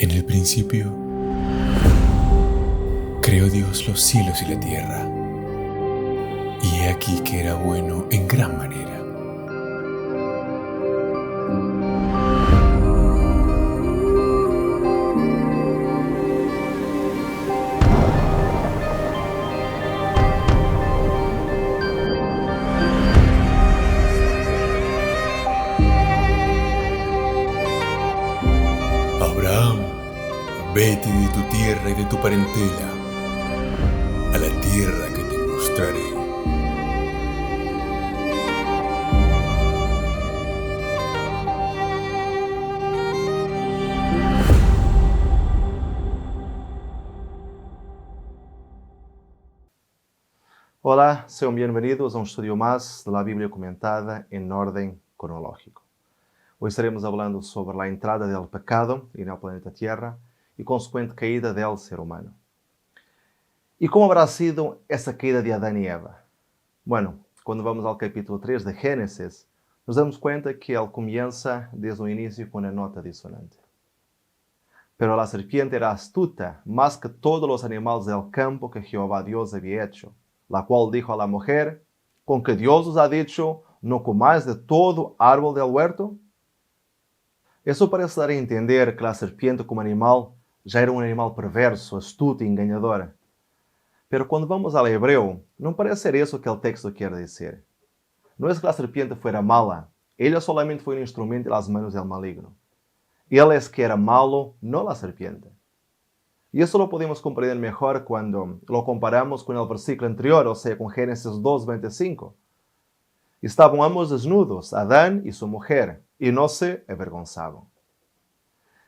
En el principio, creó Dios los cielos y la tierra, y he aquí que era bueno en gran manera. Abraham, vete de tu tierra y de tu parentela, a la tierra que te mostraré. Hola, sean bienvenidos a un estudio más de la Biblia comentada en orden cronológico. Hoy estaremos hablando sobre la entrada del pecado en el planeta Tierra y consecuente caída del ser humano. ¿Y cómo habrá sido esa caída de Adán y Eva? Bueno, cuando vamos al capítulo 3 de Génesis, nos damos cuenta que él comienza desde el inicio con una nota disonante. Pero la serpiente era astuta más que todos los animales del campo que Jehová Dios había hecho, la cual dijo a la mujer: ¿con que Dios os ha dicho, no comáis de todo árbol del huerto? Eso parece dar a entender que la serpiente como animal já era um animal perverso, astuto e enganador. Pero quando vamos ao hebreu, não parece ser isso que o texto quer dizer. Não é que a serpiente fuera mala, ella solamente foi um instrumento nas manos del maligno. Él es que era malo, no la serpiente. Y eso lo podemos comprender mejor cuando lo comparamos con el versículo anterior, o sea, con Génesis 2:25. Estaban ambos desnudos, Adán y su mujer, y no se avergonzaban.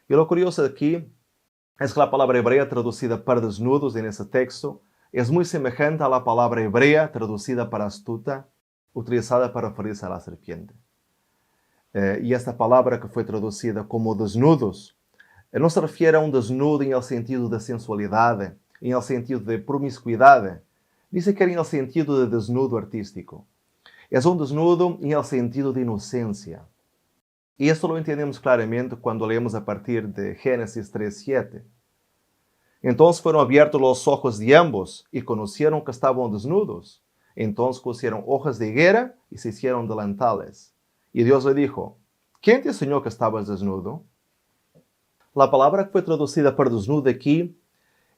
Y lo curioso de aquí es que la palabra hebrea traducida para desnudos en ese texto es muy semejante a la palabra hebrea traducida para astuta, utilizada para referirse a la serpiente. E esta palavra que foi traduzida como desnudos, não se refere a um desnudo em el sentido de sensualidade, em el sentido de promiscuidade, ni sequer em el sentido de desnudo artístico. É um desnudo em el sentido de inocência. E isso lo entendemos claramente quando lemos a partir de Génesis 3:7. Então foram abertos os ojos de ambos e conheceram que estavam desnudos. Então cosieron hojas de higuera e se hicieron delantales. Y Dios le dijo: ¿quién te enseñó que estabas desnudo? La palabra que fue traducida por desnudo aquí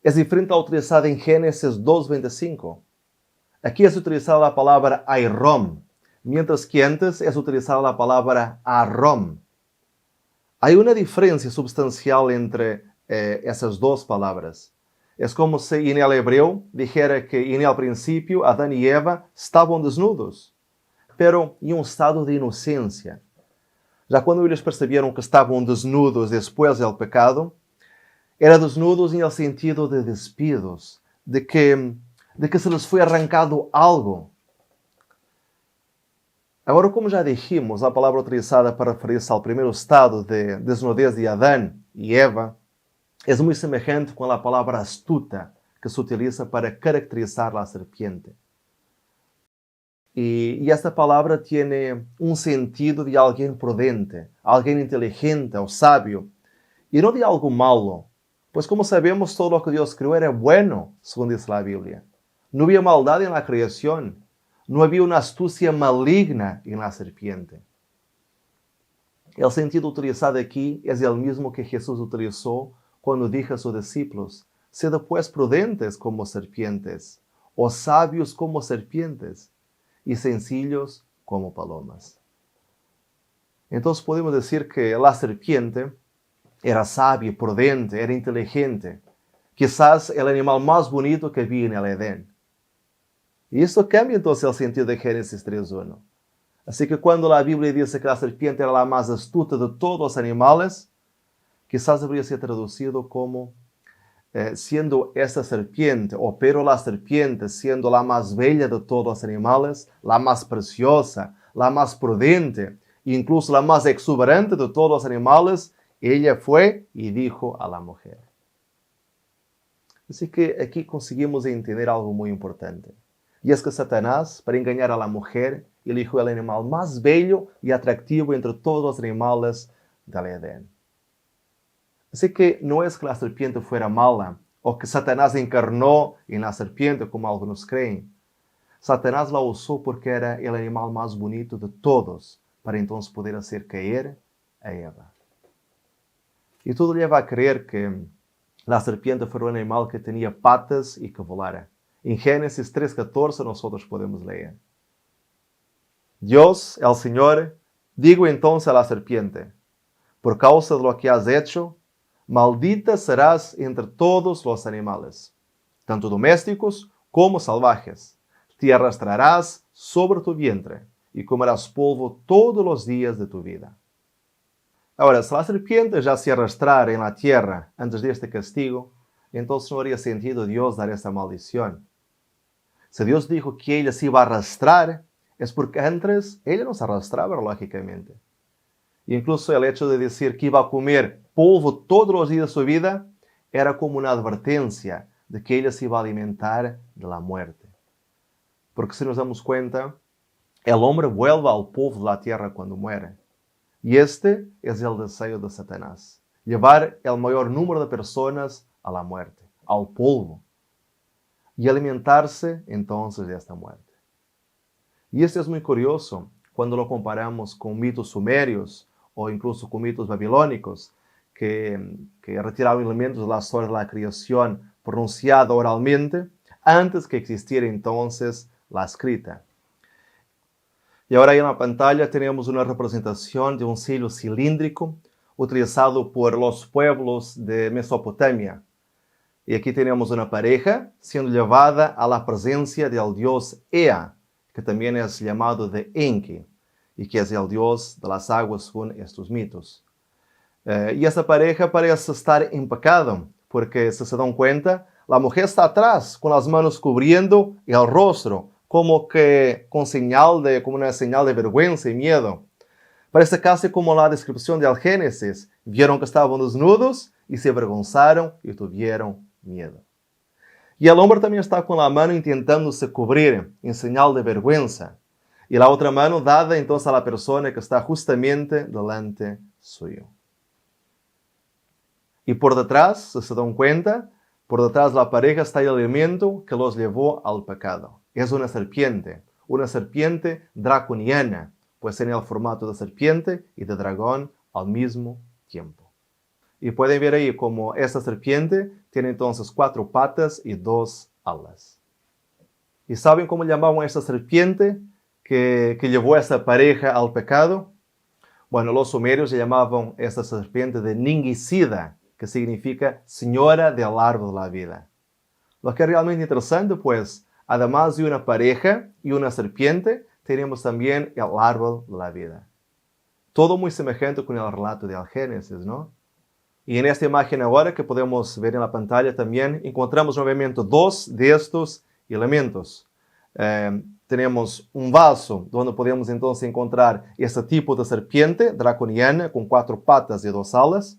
es diferente a la utilizada en Génesis 2:25. Aquí es utilizada la palabra airom, mientras que antes es utilizada la palabra arom. Hay una diferencia sustancial entre esas dos palabras. Es como si en el hebreo dijera que en el principio Adán y Eva estaban desnudos, pero em um estado de inocência. Já quando eles perceberam que estavam desnudos depois do pecado, eram desnudos em el sentido de despidos, de que se les foi arrancado algo. Agora, como já dijimos, a palavra utilizada para referir-se ao primeiro estado de desnudez de Adão e Eva é muito semelhante com a palavra astuta que se utiliza para caracterizar a serpiente. Y esta palabra tiene un sentido de alguien prudente, alguien inteligente o sabio, y no de algo malo, pues como sabemos todo lo que Dios creó era bueno, según dice la Biblia. No había maldad en la creación, no había una astucia maligna en la serpiente. El sentido utilizado aquí es el mismo que Jesús utilizó cuando dijo a sus discípulos: sed pues prudentes como serpientes, o sabios como serpientes, y sencillos como palomas. Entonces podemos decir que la serpiente era sabia, prudente, era inteligente. Quizás el animal más bonito que vi en el Edén. Y esto cambia entonces el sentido de Génesis 3:1. Así que cuando la Biblia dice que la serpiente era la más astuta de todos los animales, quizás debería ser traducido como siendo esta serpiente, o pero la serpiente siendo la más bella de todos los animales, la más preciosa, la más prudente, incluso la más exuberante de todos los animales, ella fue y dijo a la mujer. Así que aquí conseguimos entender algo muy importante. Y es que Satanás, para engañar a la mujer, eligió el animal más bello y atractivo entre todos los animales del Edén. Así que no es que la serpiente fuera mala o que Satanás encarnó en la serpiente como algunos creen. Satanás la usó porque era el animal más bonito de todos para entonces poder hacer caer a Eva. Y todo lleva a creer que la serpiente fue un animal que tenía patas y que volara. En Génesis 3:14 nosotros podemos leer: Dios, el Señor, digo entonces a la serpiente: por causa de lo que has hecho, maldita serás entre todos los animales, tanto domésticos como salvajes. Te arrastrarás sobre tu vientre y comerás polvo todos los días de tu vida. Ahora, si la serpiente ya se arrastrara en la tierra antes de este castigo, entonces no haría sentido Dios dar esta maldición. Si Dios dijo que ella se iba a arrastrar, es porque antes ella no se arrastraba lógicamente. Incluso el hecho de decir que iba a comer polvo todos los días de su vida era como una advertencia de que ella se iba a alimentar de la muerte. Porque si nos damos cuenta, el hombre vuelve al polvo de la tierra cuando muere. Y este es el deseo de Satanás: llevar el mayor número de personas a la muerte, al polvo, y alimentarse entonces de esta muerte. Y esto es muy curioso cuando lo comparamos con mitos sumerios o incluso con mitos babilónicos que retiraban elementos de la historia de la creación pronunciada oralmente antes que existiera entonces la escrita. Y ahora ahí en la pantalla tenemos una representación de un sello cilíndrico utilizado por los pueblos de Mesopotamia. Y aquí tenemos una pareja siendo llevada a la presencia del dios Ea, que también es llamado de Enki, y que es el dios de las aguas según estos mitos. Y esta pareja parece estar en pecado, porque si se dan cuenta, la mujer está atrás, con las manos cubriendo el rostro, como una señal de vergüenza y miedo. Parece casi como la descripción del Génesis: vieron que estaban desnudos y se avergonzaron y tuvieron miedo. Y el hombre también está con la mano intentándose cubrir en señal de vergüenza, y la otra mano dada entonces a la persona que está justamente delante suyo. Y por detrás, si se dan cuenta, por detrás de la pareja está el elemento que los llevó al pecado. Es una serpiente draconiana, pues tiene el formato de serpiente y de dragón al mismo tiempo. Y pueden ver ahí como esta serpiente tiene entonces 4 patas y 2 alas. ¿Y saben cómo llamaban a esta serpiente que llevó a esta pareja al pecado? Bueno, los sumerios llamaban a esta serpiente de Ningisida, que significa señora del árbol de la vida. Lo que es realmente interesante, pues, además de una pareja y una serpiente, tenemos también el árbol de la vida. Todo muy semejante con el relato del Génesis, ¿no? Y en esta imagen ahora que podemos ver en la pantalla también encontramos nuevamente 2 de estos elementos. Tenemos un vaso donde podemos entonces encontrar este tipo de serpiente draconiana con 4 patas y 2 alas.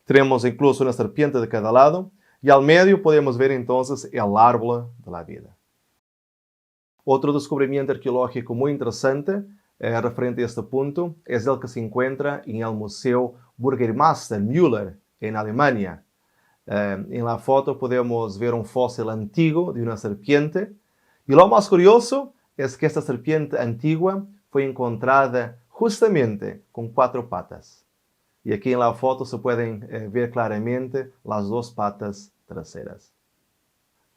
Tenemos incluso una serpiente de cada lado. Y al medio podemos ver entonces el árbol de la vida. Otro descubrimiento arqueológico muy interesante referente a este punto es el que se encuentra en el Museo Burgermeister Müller en Alemania. En la foto podemos ver un fósil antiguo de una serpiente. Y lo más curioso es que esta serpiente antigua fue encontrada justamente con 4 patas. Y aquí en la foto se pueden ver claramente las 2 patas traseras.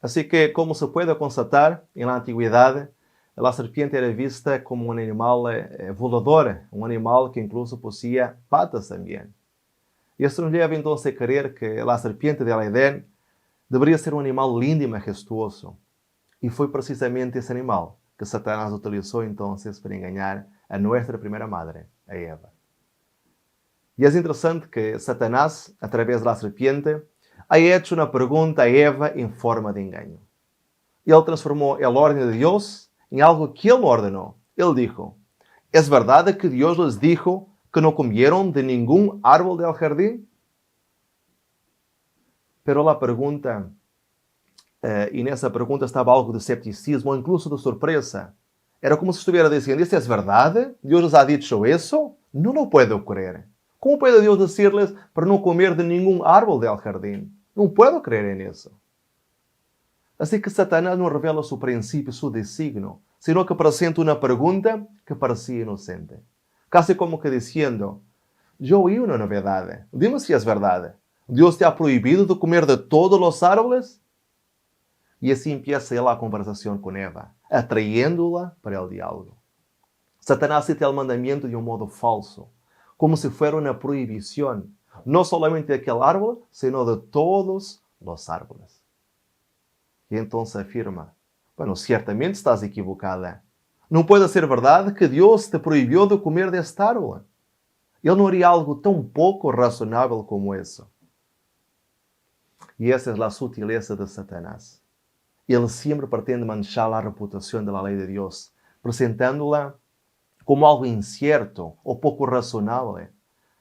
Así que, como se puede constatar, en la antigüedad, la serpiente era vista como un animal volador, un animal que incluso poseía patas también. Y esto nos lleva entonces a creer que la serpiente del Edén debería ser un animal lindo y majestuoso. Y fue precisamente ese animal que Satanás utilizó entonces para engañar a nuestra primera madre, a Eva. Y es interesante que Satanás, a través de la serpiente, haya hecho una pregunta a Eva en forma de engaño. Y él transformó el orden de Dios en algo que él ordenó. Él dijo: ¿es verdad que Dios les dijo que no comieron de ningún árbol del jardín? Pero la pregunta, y en esa pregunta estaba algo de escepticismo, incluso de sorpresa. Era como si estuviera diciendo: ¿esto es verdad? ¿Dios les ha dicho eso? No lo puedo creer. ¿Cómo puede Dios decirles para no comer de ningún árbol del jardín? No puedo creer en eso. Así que Satanás no revela su principio, su designio, sino que presenta una pregunta que parecía inocente. Casi como que diciendo, yo oí una novedad, dime si es verdad. ¿Dios te ha prohibido de comer de todos los árboles? Y así empieza la conversación con Eva, atrayéndola para el diálogo. Satanás cita el mandamiento de un modo falso, como si fuera una prohibición, no solamente de aquel árbol, sino de todos los árboles. Y entonces afirma, bueno, ciertamente estás equivocada. No puede ser verdad que Dios te prohibió de comer de este árbol. Él no haría algo tan poco razonable como eso. Y esa es la sutileza de Satanás. Él siempre pretende manchar la reputación de la ley de Dios, presentándola como algo incierto o poco razonable,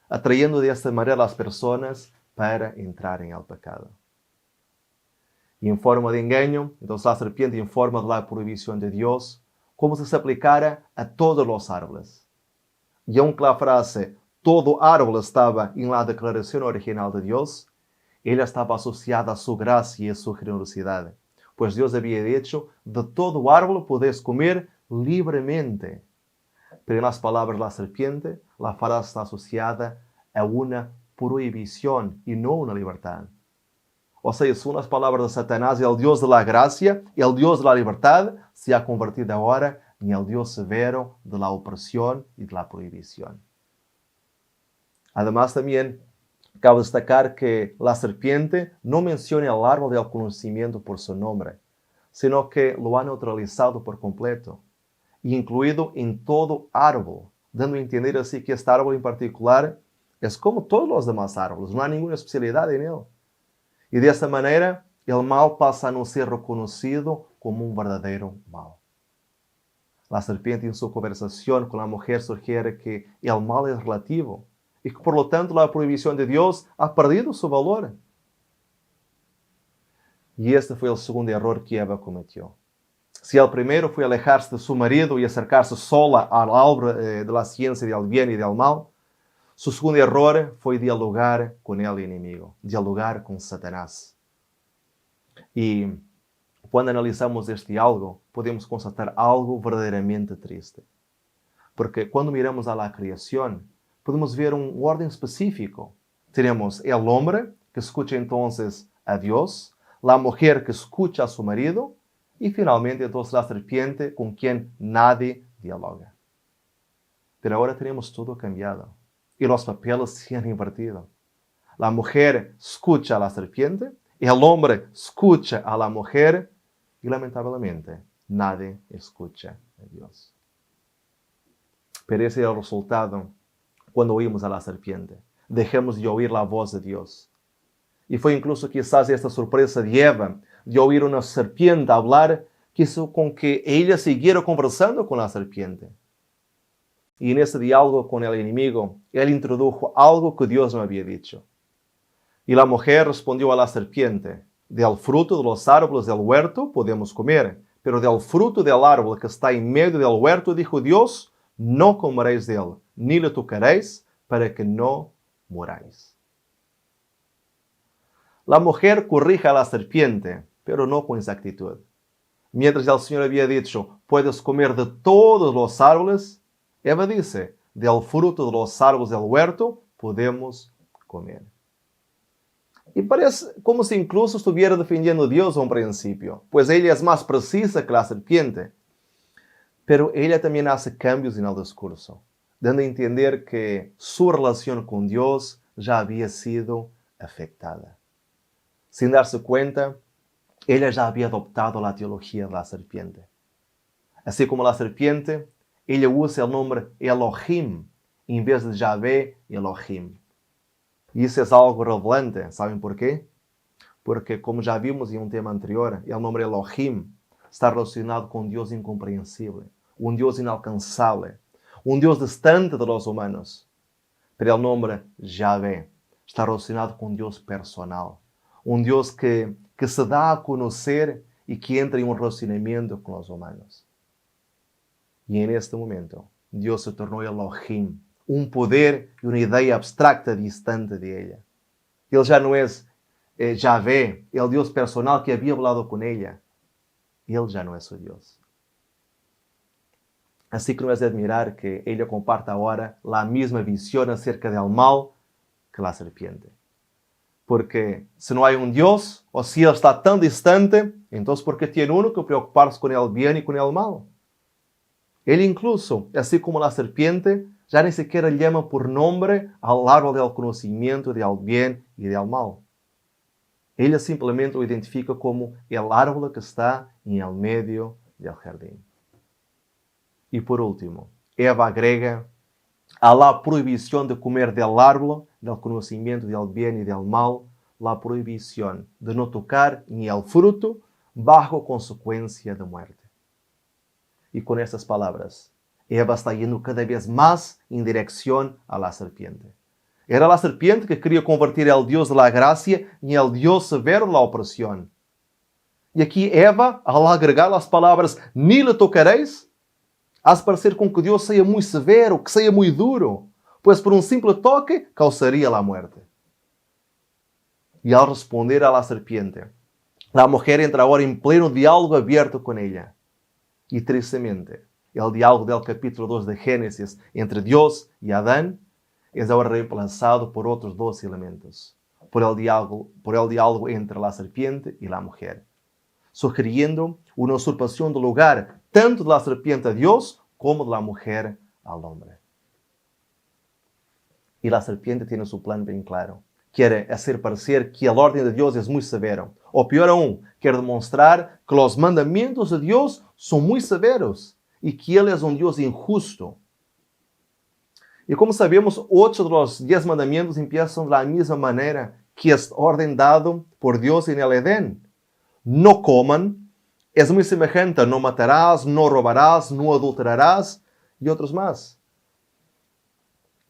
atrayendo de esta manera a las personas para entrar en el pecado. Y en forma de engaño, entonces la serpiente informa de la prohibición de Dios, como si se aplicara a todos los árboles. Y aunque la frase todo árbol estaba en la declaración original de Dios, ella estaba asociada a su gracia y a su generosidad, pues Dios había dicho, de todo árbol podéis comer libremente. Pero en las palabras de la serpiente, la frase está asociada a una prohibición y no una libertad. O sea, son las palabras de Satanás, el Dios de la gracia, el Dios de la libertad, se ha convertido ahora en el Dios severo de la opresión y de la prohibición. Además, también cabe destacar que la serpiente no menciona el árbol del conocimiento por su nombre, sino que lo ha neutralizado por completo, incluido en todo árbol, dando a entender así que este árbol en particular es como todos los demás árboles, no hay ninguna especialidad en él. Y de esta manera, el mal pasa a no ser reconocido como un verdadero mal. La serpiente en su conversación con la mujer sugiere que el mal es relativo y que por lo tanto la prohibición de Dios ha perdido su valor. Y este fue el segundo error que Eva cometió. Si el primero fue alejarse de su marido y acercarse sola al árbol de la ciencia del bien y del mal, su segundo error fue dialogar con el enemigo, dialogar con Satanás. Y cuando analizamos este diálogo, podemos constatar algo verdaderamente triste. Porque cuando miramos a la creación, podemos ver un orden específico. Tenemos el hombre, que escucha entonces a Dios, la mujer que escucha a su marido, y finalmente entonces la serpiente con quien nadie dialoga. Pero ahora tenemos todo cambiado. Y los papeles se han invertido. La mujer escucha a la serpiente, el hombre escucha a la mujer y lamentablemente nadie escucha a Dios. Pero ese es el resultado cuando oímos a la serpiente. Dejemos de oír la voz de Dios. Y fue incluso quizás esta sorpresa de Eva, de oír una serpiente hablar, que hizo con que ella siguiera conversando con la serpiente. Y en ese diálogo con el enemigo, él introdujo algo que Dios no había dicho. Y la mujer respondió a la serpiente, del fruto de los árboles del huerto podemos comer, pero del fruto del árbol que está en medio del huerto, dijo Dios, no comeréis de él, ni le tocaréis, para que no muráis. La mujer corrige a la serpiente, pero no con exactitud. Mientras el Señor había dicho, puedes comer de todos los árboles, Eva dice, del fruto de los árboles del huerto podemos comer. Y parece como si incluso estuviera defendiendo a Dios a un principio, pues ella es más precisa que la serpiente. Pero ella también hace cambios en el discurso, dando a entender que su relación con Dios ya había sido afectada. Sin darse cuenta, ella ya había adoptado la teología de la serpiente. Así como la serpiente, ella usa el nombre Elohim en vez de Yahvé Elohim. Y eso es algo relevante. ¿Saben por qué? Porque, como ya vimos en un tema anterior, el nombre Elohim está relacionado con un Dios incomprehensible, un Dios inalcanzable, un Dios distante de los humanos. Pero el nombre Yahvé está relacionado con un Dios personal, un Dios que se da a conocer y que entra en un relacionamiento con los humanos. Y en este momento, Dios se tornó Elohim, un poder y una idea abstracta distante de ella. Él ya no es Yahvé, el Dios personal que había hablado con ella. Él ya no es su Dios. Así que no es de admirar que ella comparta ahora la misma visión acerca del mal que la serpiente. Porque si no hay un Dios, o si Él está tan distante, entonces ¿por qué tiene uno que preocuparse con el bien y con el mal? Él incluso, así como la serpiente, ya ni siquiera llama por nombre al árbol del conocimiento del bien y del mal. Ella simplemente lo identifica como el árbol que está en el medio del jardín. Y por último, Eva agrega a la prohibición de comer del árbol del conocimiento del bien y del mal, la prohibición de no tocar ni el fruto bajo consecuencia de muerte. Y con estas palabras, Eva está yendo cada vez más en dirección a la serpiente. Era la serpiente que quería convertir al Dios de la gracia en el Dios severo de la opresión. Y aquí Eva, al agregar las palabras, ni le tocaréis, hace parecer com que Deus seja muito severo, que seja muito duro, pois por um simples toque causaria a morte. E ao responder à serpiente, a mulher entra agora em pleno diálogo aberto com ela. E tristemente, o diálogo do capítulo 2 de Gênesis entre Deus e Adão é agora reemplazado por outros dois elementos. Por el diálogo entre a serpiente e a mulher, sugerindo uma usurpação do lugar tanto de la serpiente a Dios como de la mujer al hombre. Y la serpiente tiene su plan bien claro. Quiere hacer parecer que el orden de Dios es muy severo. O peor aún, quiere demostrar que los mandamientos de Dios son muy severos y que Él es un Dios injusto. Y como sabemos, 8 de los 10 mandamientos empiezan de la misma manera que es orden dado por Dios en el Edén. No coman. Es muy semejante a no matarás, no robarás, no adulterarás y otros más.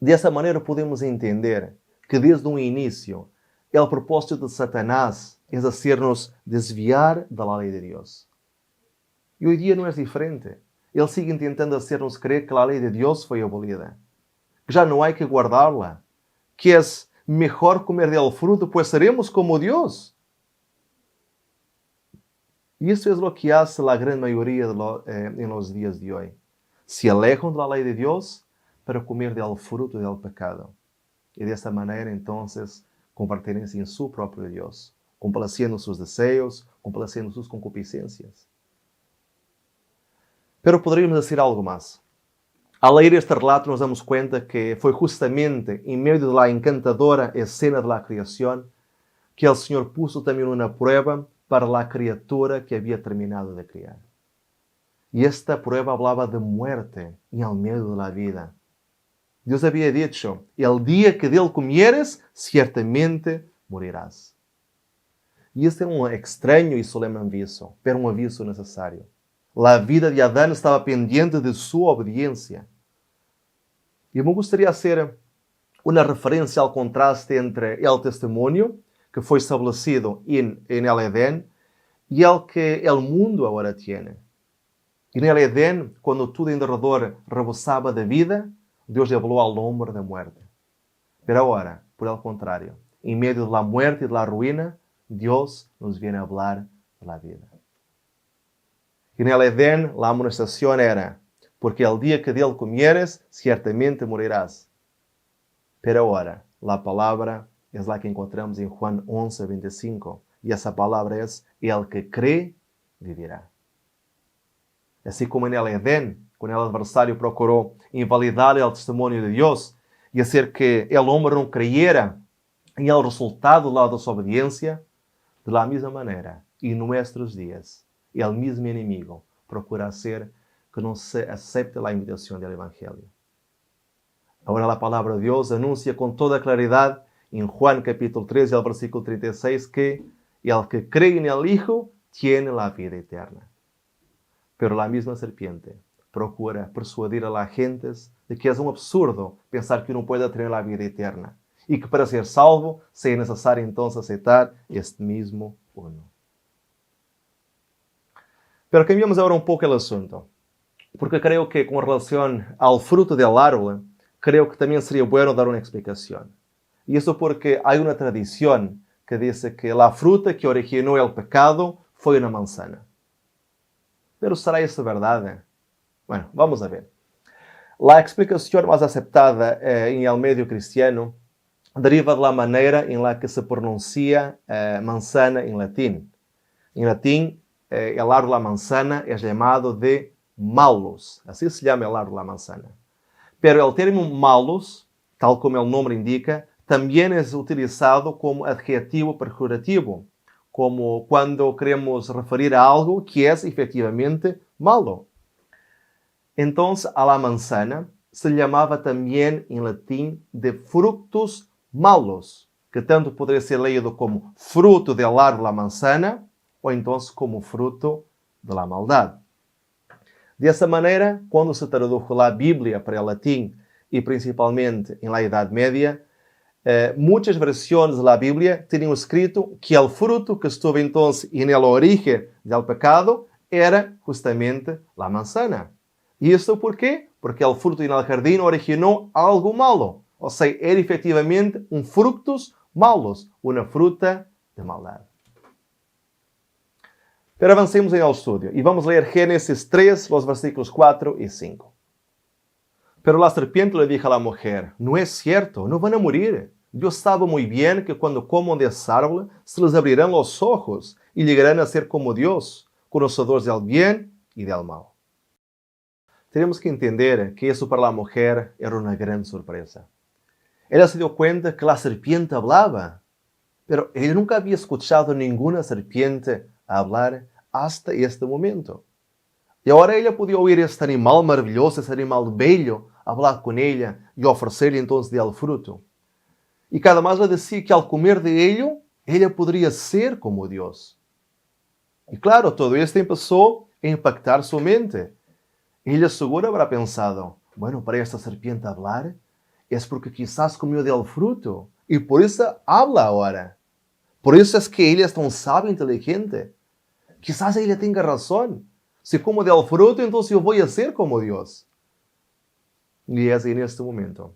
De esa manera podemos entender que desde un inicio el propósito de Satanás es hacernos desviar de la ley de Dios. Y hoy día no es diferente. Él sigue intentando hacernos creer que la ley de Dios fue abolida, que ya no hay que guardarla, que es mejor comer del fruto, pues seremos como Dios. Y eso es lo que hace la gran mayoría en los días de hoy. Se alejan de la ley de Dios para comer del fruto del pecado. Y de esta manera, entonces, convertirse en su propio Dios, complaciendo sus deseos, complaciendo sus concupiscencias. Pero podríamos decir algo más. Al leer este relato nos damos cuenta que fue justamente en medio de la encantadora escena de la creación que el Señor puso también una prueba para la criatura que había terminado de criar. Y esta prueba hablaba de muerte en el medio de la vida. Dios había dicho, el día que de él comieres, ciertamente morirás. Y este era un extraño y solemne aviso, pero un aviso necesario. La vida de Adán estaba pendiente de su obediencia. Y me gustaría hacer una referencia al contraste entre el testimonio que foi estabelecido en el Edén y el que el mundo ahora tiene. En el Edén, cuando todo en derredor rebosaba de vida, Dios le habló al hombre de muerte. Pero ahora, por el contrario, en medio de la muerte y de la ruina, Dios nos viene a hablar de la vida. En el Edén, la amonestación era, porque el día que de él comieres, ciertamente morirás. Pero ahora, la palabra es la que encontramos en Juan 11:25. Y esa palabra es, el que cree, vivirá. Así como en el Edén, cuando el adversario procuró invalidar el testimonio de Dios y hacer que el hombre no creyera en el resultado de la desobediencia, de la misma manera, en nuestros días, el mismo enemigo procura hacer que no se acepte la invitación del Evangelio. Ahora la palabra de Dios anuncia con toda claridad en Juan capítulo 3, el versículo 36, que el que cree en el Hijo tiene la vida eterna. Pero la misma serpiente procura persuadir a las gentes de que es un absurdo pensar que uno puede tener la vida eterna y que para ser salvo sea necesario entonces aceptar este mismo uno. Pero cambiamos ahora un poco el asunto, porque creo que con relación al fruto del árbol, creo que también sería bueno dar una explicación. Y eso porque hay una tradición que dice que la fruta que originó el pecado fue una manzana. Pero ¿será eso verdad? Bueno, vamos a ver. La explicación más aceptada en el medio cristiano deriva de la manera en la que se pronuncia manzana en latín. En latín, el árbol de la manzana es llamado de malus. Así se llama el árbol de la manzana. Pero el término malus, tal como el nombre indica, también es utilizado como adjetivo pejorativo, como cuando queremos referir a algo que es efectivamente malo. Entonces, a la manzana se llamaba también en latín de fructus malos, que tanto podría ser leído como fruto del árbol de la manzana o entonces como fruto de la maldad. De esa manera, cuando se tradujo la Biblia para el latín y principalmente en la Edad Media, muchas versiones de la Biblia tenían escrito que el fruto que estuvo entonces en el origen del pecado era justamente la manzana. ¿Y esto por qué? Porque el fruto en el jardín originó algo malo. O sea, era efectivamente un fructus malos, una fruta de maldad. Pero avancemos en el estudio y vamos a leer Génesis 3, los versículos 4 y 5. Pero la serpiente le dijo a la mujer, no es cierto, no van a morir. Dios sabe muy bien que cuando coman de ese árbol se les abrirán los ojos y llegarán a ser como Dios, conocedores del bien y del mal. Tenemos que entender que eso para la mujer era una gran sorpresa. Ella se dio cuenta que la serpiente hablaba, pero ella nunca había escuchado ninguna serpiente hablar hasta este momento. Y ahora ella podía oír este animal maravilloso, ese animal bello, hablar con ella y ofrecerle entonces del fruto. Y cada más le decía que al comer de ello, ella podría ser como Dios. Y claro, todo esto empezó a impactar su mente. Ella seguro habrá pensado, bueno, para esta serpiente hablar es porque quizás comió del fruto y por eso habla ahora. Por eso es que ella es tan sabia e inteligente. Quizás ella tenga razón. Si como del fruto, entonces yo voy a ser como Dios. Y es en este momento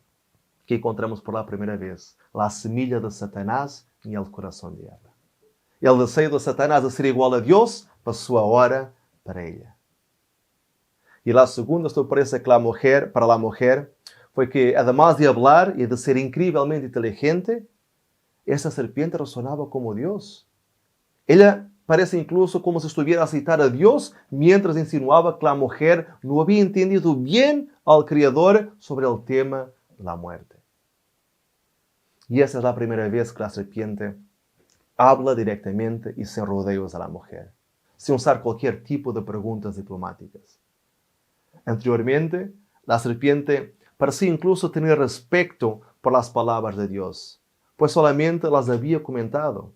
que encontramos por la primera vez la semilla de Satanás en el corazón de Eva. El deseo de Satanás de ser igual a Dios pasó ahora para ella. Y la segunda sorpresa para la mujer fue que, además de hablar y de ser increíblemente inteligente, esa serpiente razonaba como Dios. Ella parece incluso como si estuviera a citar a Dios mientras insinuaba que la mujer no había entendido bien al Creador sobre el tema de la muerte. Y esa es la primera vez que la serpiente habla directamente y sin rodeos a la mujer, sin usar cualquier tipo de preguntas diplomáticas. Anteriormente, la serpiente parecía incluso tener respeto por las palabras de Dios, pues solamente las había comentado.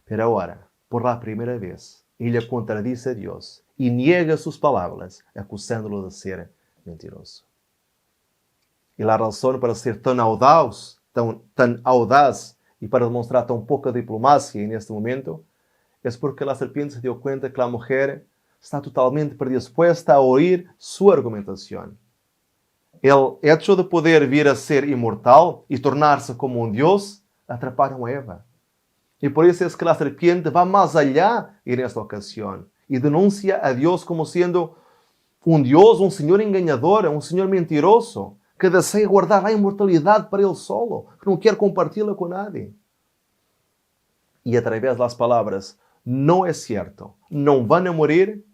Pero ahora, por la primera vez, ella contradice a Dios y niega sus palabras, acusándolo de ser mentiroso. Y la razón para ser tan audaz y para demostrar tan poca diplomacia en este momento es porque la serpiente se dio cuenta que la mujer está totalmente predispuesta a oír su argumentación. El hecho de poder vir a ser inmortal y tornarse como un Dios atraparon a Eva. Y por eso es que la serpiente va más allá en esta ocasión y denuncia a Dios como siendo un Dios, un Señor engañador, un Señor mentiroso, que desea guardar la inmortalidad para Él solo, que no quiere compartirla con nadie. Y a través de las palabras, no es cierto, no van a morir,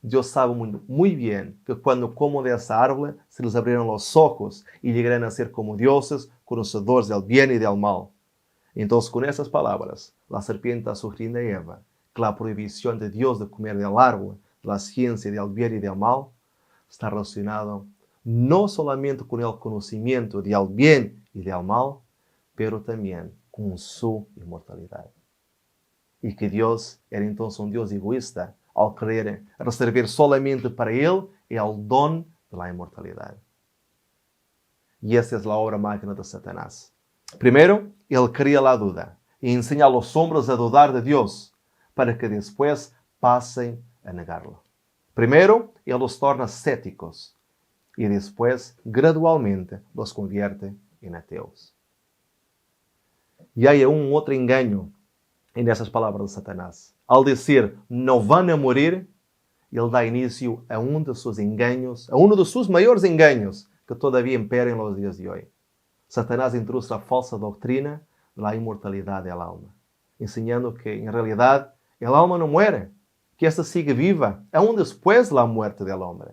Dios sabe muy bien que cuando coman de esa árbol se les abrirán los ojos y llegarán a ser como dioses, conocedores del bien y del mal. Entonces, con esas palabras, la serpiente ha sugerido a Eva que la prohibición de Dios de comer del árbol, de la ciencia del bien y del mal, está relacionado no solamente con el conocimiento del bien y del mal, pero también con su inmortalidad. Y que Dios era entonces un Dios egoísta al querer reservar solamente para Él el don de la inmortalidad. Y esa es la obra máquina de Satanás. Primero, Él crea la duda y enseña a los hombres a dudar de Dios para que después pasen a negarlo. Primero, Él los torna céticos y después, gradualmente, los convierte en ateos. Y hay un otro engaño en esas palabras de Satanás. Al decir, no van a morir, él da inicio a uno de sus engaños, a uno de sus mayores engaños que todavía impera en los días de hoy. Satanás introduce la falsa doctrina de la inmortalidad del alma, enseñando que en realidad el alma no muere, que ésta sigue viva, aún después de la muerte del hombre.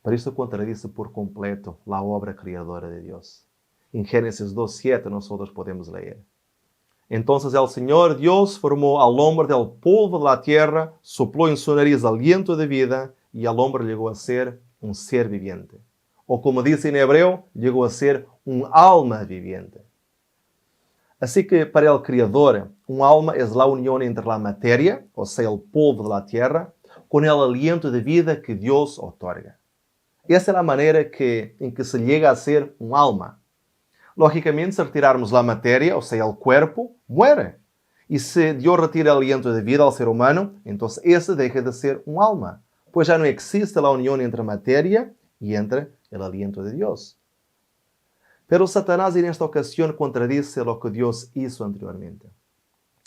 Por eso contradice por completo la obra creadora de Dios. En Génesis 2:7 nosotros podemos leer. Entonces el Señor Dios formó al hombre del polvo de la tierra, sopló en su nariz aliento de vida y el hombre llegó a ser un ser viviente. O como dice en hebreo, llegó a ser un alma viviente. Así que para el Creador, un alma es la unión entre la materia, o sea, el polvo de la tierra, con el aliento de vida que Dios otorga. Esa es la manera en que se llega a ser un alma. Lógicamente, si retirarmos la materia, o sea, el cuerpo, muere. Y si Dios retira el aliento de vida al ser humano, entonces ese deja de ser un alma, pues ya no existe la unión entre materia y entre el aliento de Dios. Pero Satanás en esta ocasión contradice lo que Dios hizo anteriormente.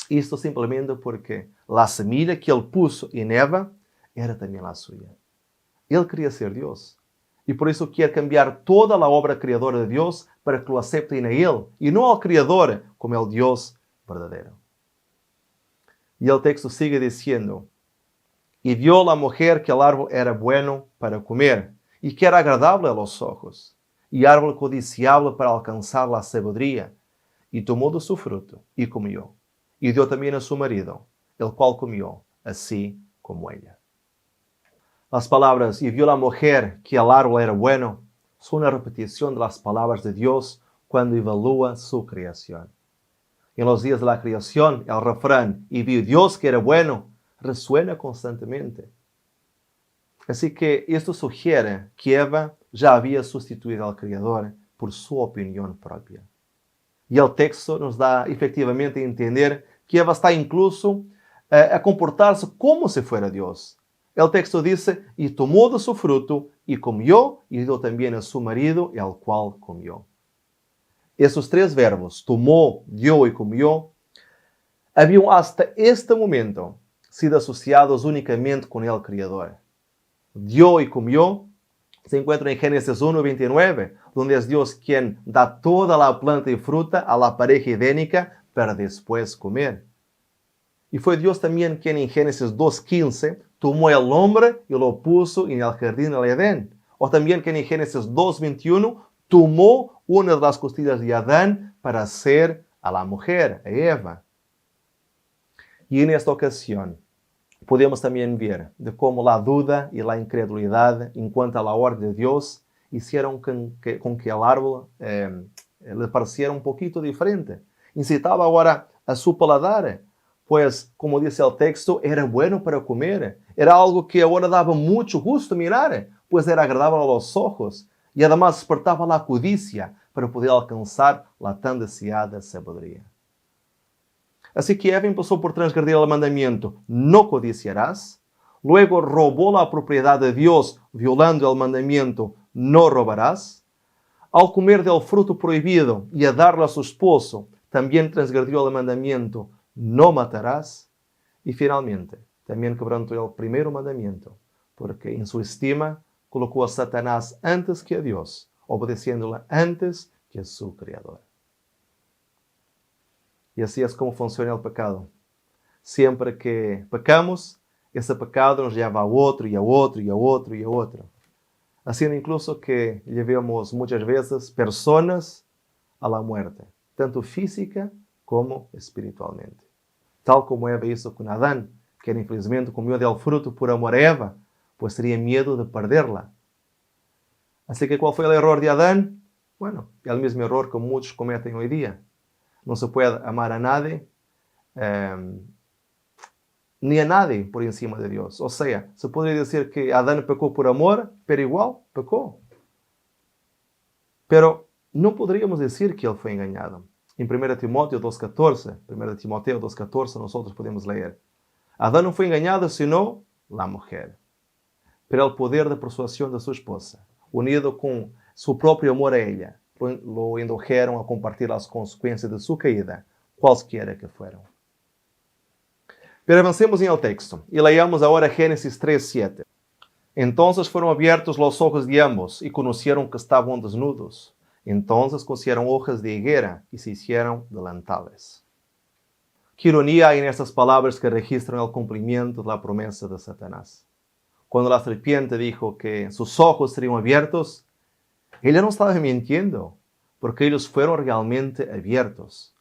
Esto simplemente porque la semilla que él puso en Eva era también la suya. Él quería ser Dios. Y por eso quiere cambiar toda la obra creadora de Dios para que lo acepten a Él y no al Creador como el Dios verdadero. Y el texto sigue diciendo, y vio la mujer que el árbol era bueno para comer y que era agradable a los ojos, y árbol codiciable para alcanzar la sabiduría, y tomó de su fruto y comió, y dio también a su marido, el cual comió, así como ella. Las palabras, y vio la mujer que el árbol era bueno, son una repetición de las palabras de Dios cuando evalúa su creación. En los días de la creación, el refrán, y vio Dios que era bueno, resuena constantemente. Así que esto sugiere que Eva ya había sustituido al Creador por su opinión propia. Y el texto nos da efectivamente a entender que Eva está incluso a comportarse como si fuera Dios. El texto dice, y tomó de su fruto, y comió, y dio también a su marido, el cual comió. Esos tres verbos, tomó, dio y comió, habían hasta este momento sido asociados únicamente con el Creador. Dio y comió se encuentra en Génesis 1:29, donde es Dios quien da toda la planta y fruta a la pareja idénica para después comer. Y fue Dios también quien en Génesis 2:15 tomó el hombre y lo puso en el jardín del Edén. O también que en Génesis 2:21 tomó una de las costillas de Adán para hacer a la mujer, a Eva. Y en esta ocasión podemos también ver de cómo la duda y la incredulidad en cuanto a la orden de Dios hicieron con que el árbol le pareciera un poquito diferente. Incitaba ahora a su paladar, pues, como dice el texto, era bueno para comer. Era algo que ahora daba mucho gusto mirar, pues era agradable a los ojos y además despertaba la codicia para poder alcanzar la tan deseada sabiduría. Así que Eva empezó por transgredir el mandamiento, no codiciarás. Luego robó la propiedad de Dios, violando el mandamiento, no robarás. Al comer del fruto prohibido y a darlo a su esposo, también transgredió el mandamiento, no matarás. Y finalmente, también quebrantó el primer mandamiento, porque en su estima colocó a Satanás antes que a Dios, obedeciéndole antes que a su Creador. Y así es como funciona el pecado. Siempre que pecamos, ese pecado nos lleva a otro y a otro y a otro y a otro. Haciendo incluso que llevemos muchas veces personas a la muerte, tanto física como espiritualmente. Tal como Eva hizo con Adán, que infelizmente comió del fruto por amor a Eva, pues tenía miedo de perderla. Así que ¿cuál fue el error de Adán? Bueno, el mismo error que muchos cometen hoy día. No se puede amar a nadie, ni a nadie por encima de Dios. O sea, se podría decir que Adán pecó por amor, pero igual pecó. Pero no podríamos decir que él fue engañado. En 1 Timoteo 2:14 nosotros podemos leer. Adán no fue engañado, sino la mujer. pero el poder de persuasión de su esposa, unido con su propio amor a ella, lo indujeron a compartir las consecuencias de su caída, cualesquiera que fueran. Pero avancemos en el texto y leamos ahora Génesis 3:7. Entonces fueron abiertos los ojos de ambos y conocieron que estaban desnudos. Entonces cosieron hojas de higuera y se hicieron delantales. Qué ironía hay en estas palabras que registran el cumplimiento de la promesa de Satanás. Cuando la serpiente dijo que sus ojos serían abiertos, ella no estaba mintiendo, porque ellos fueron realmente abiertos,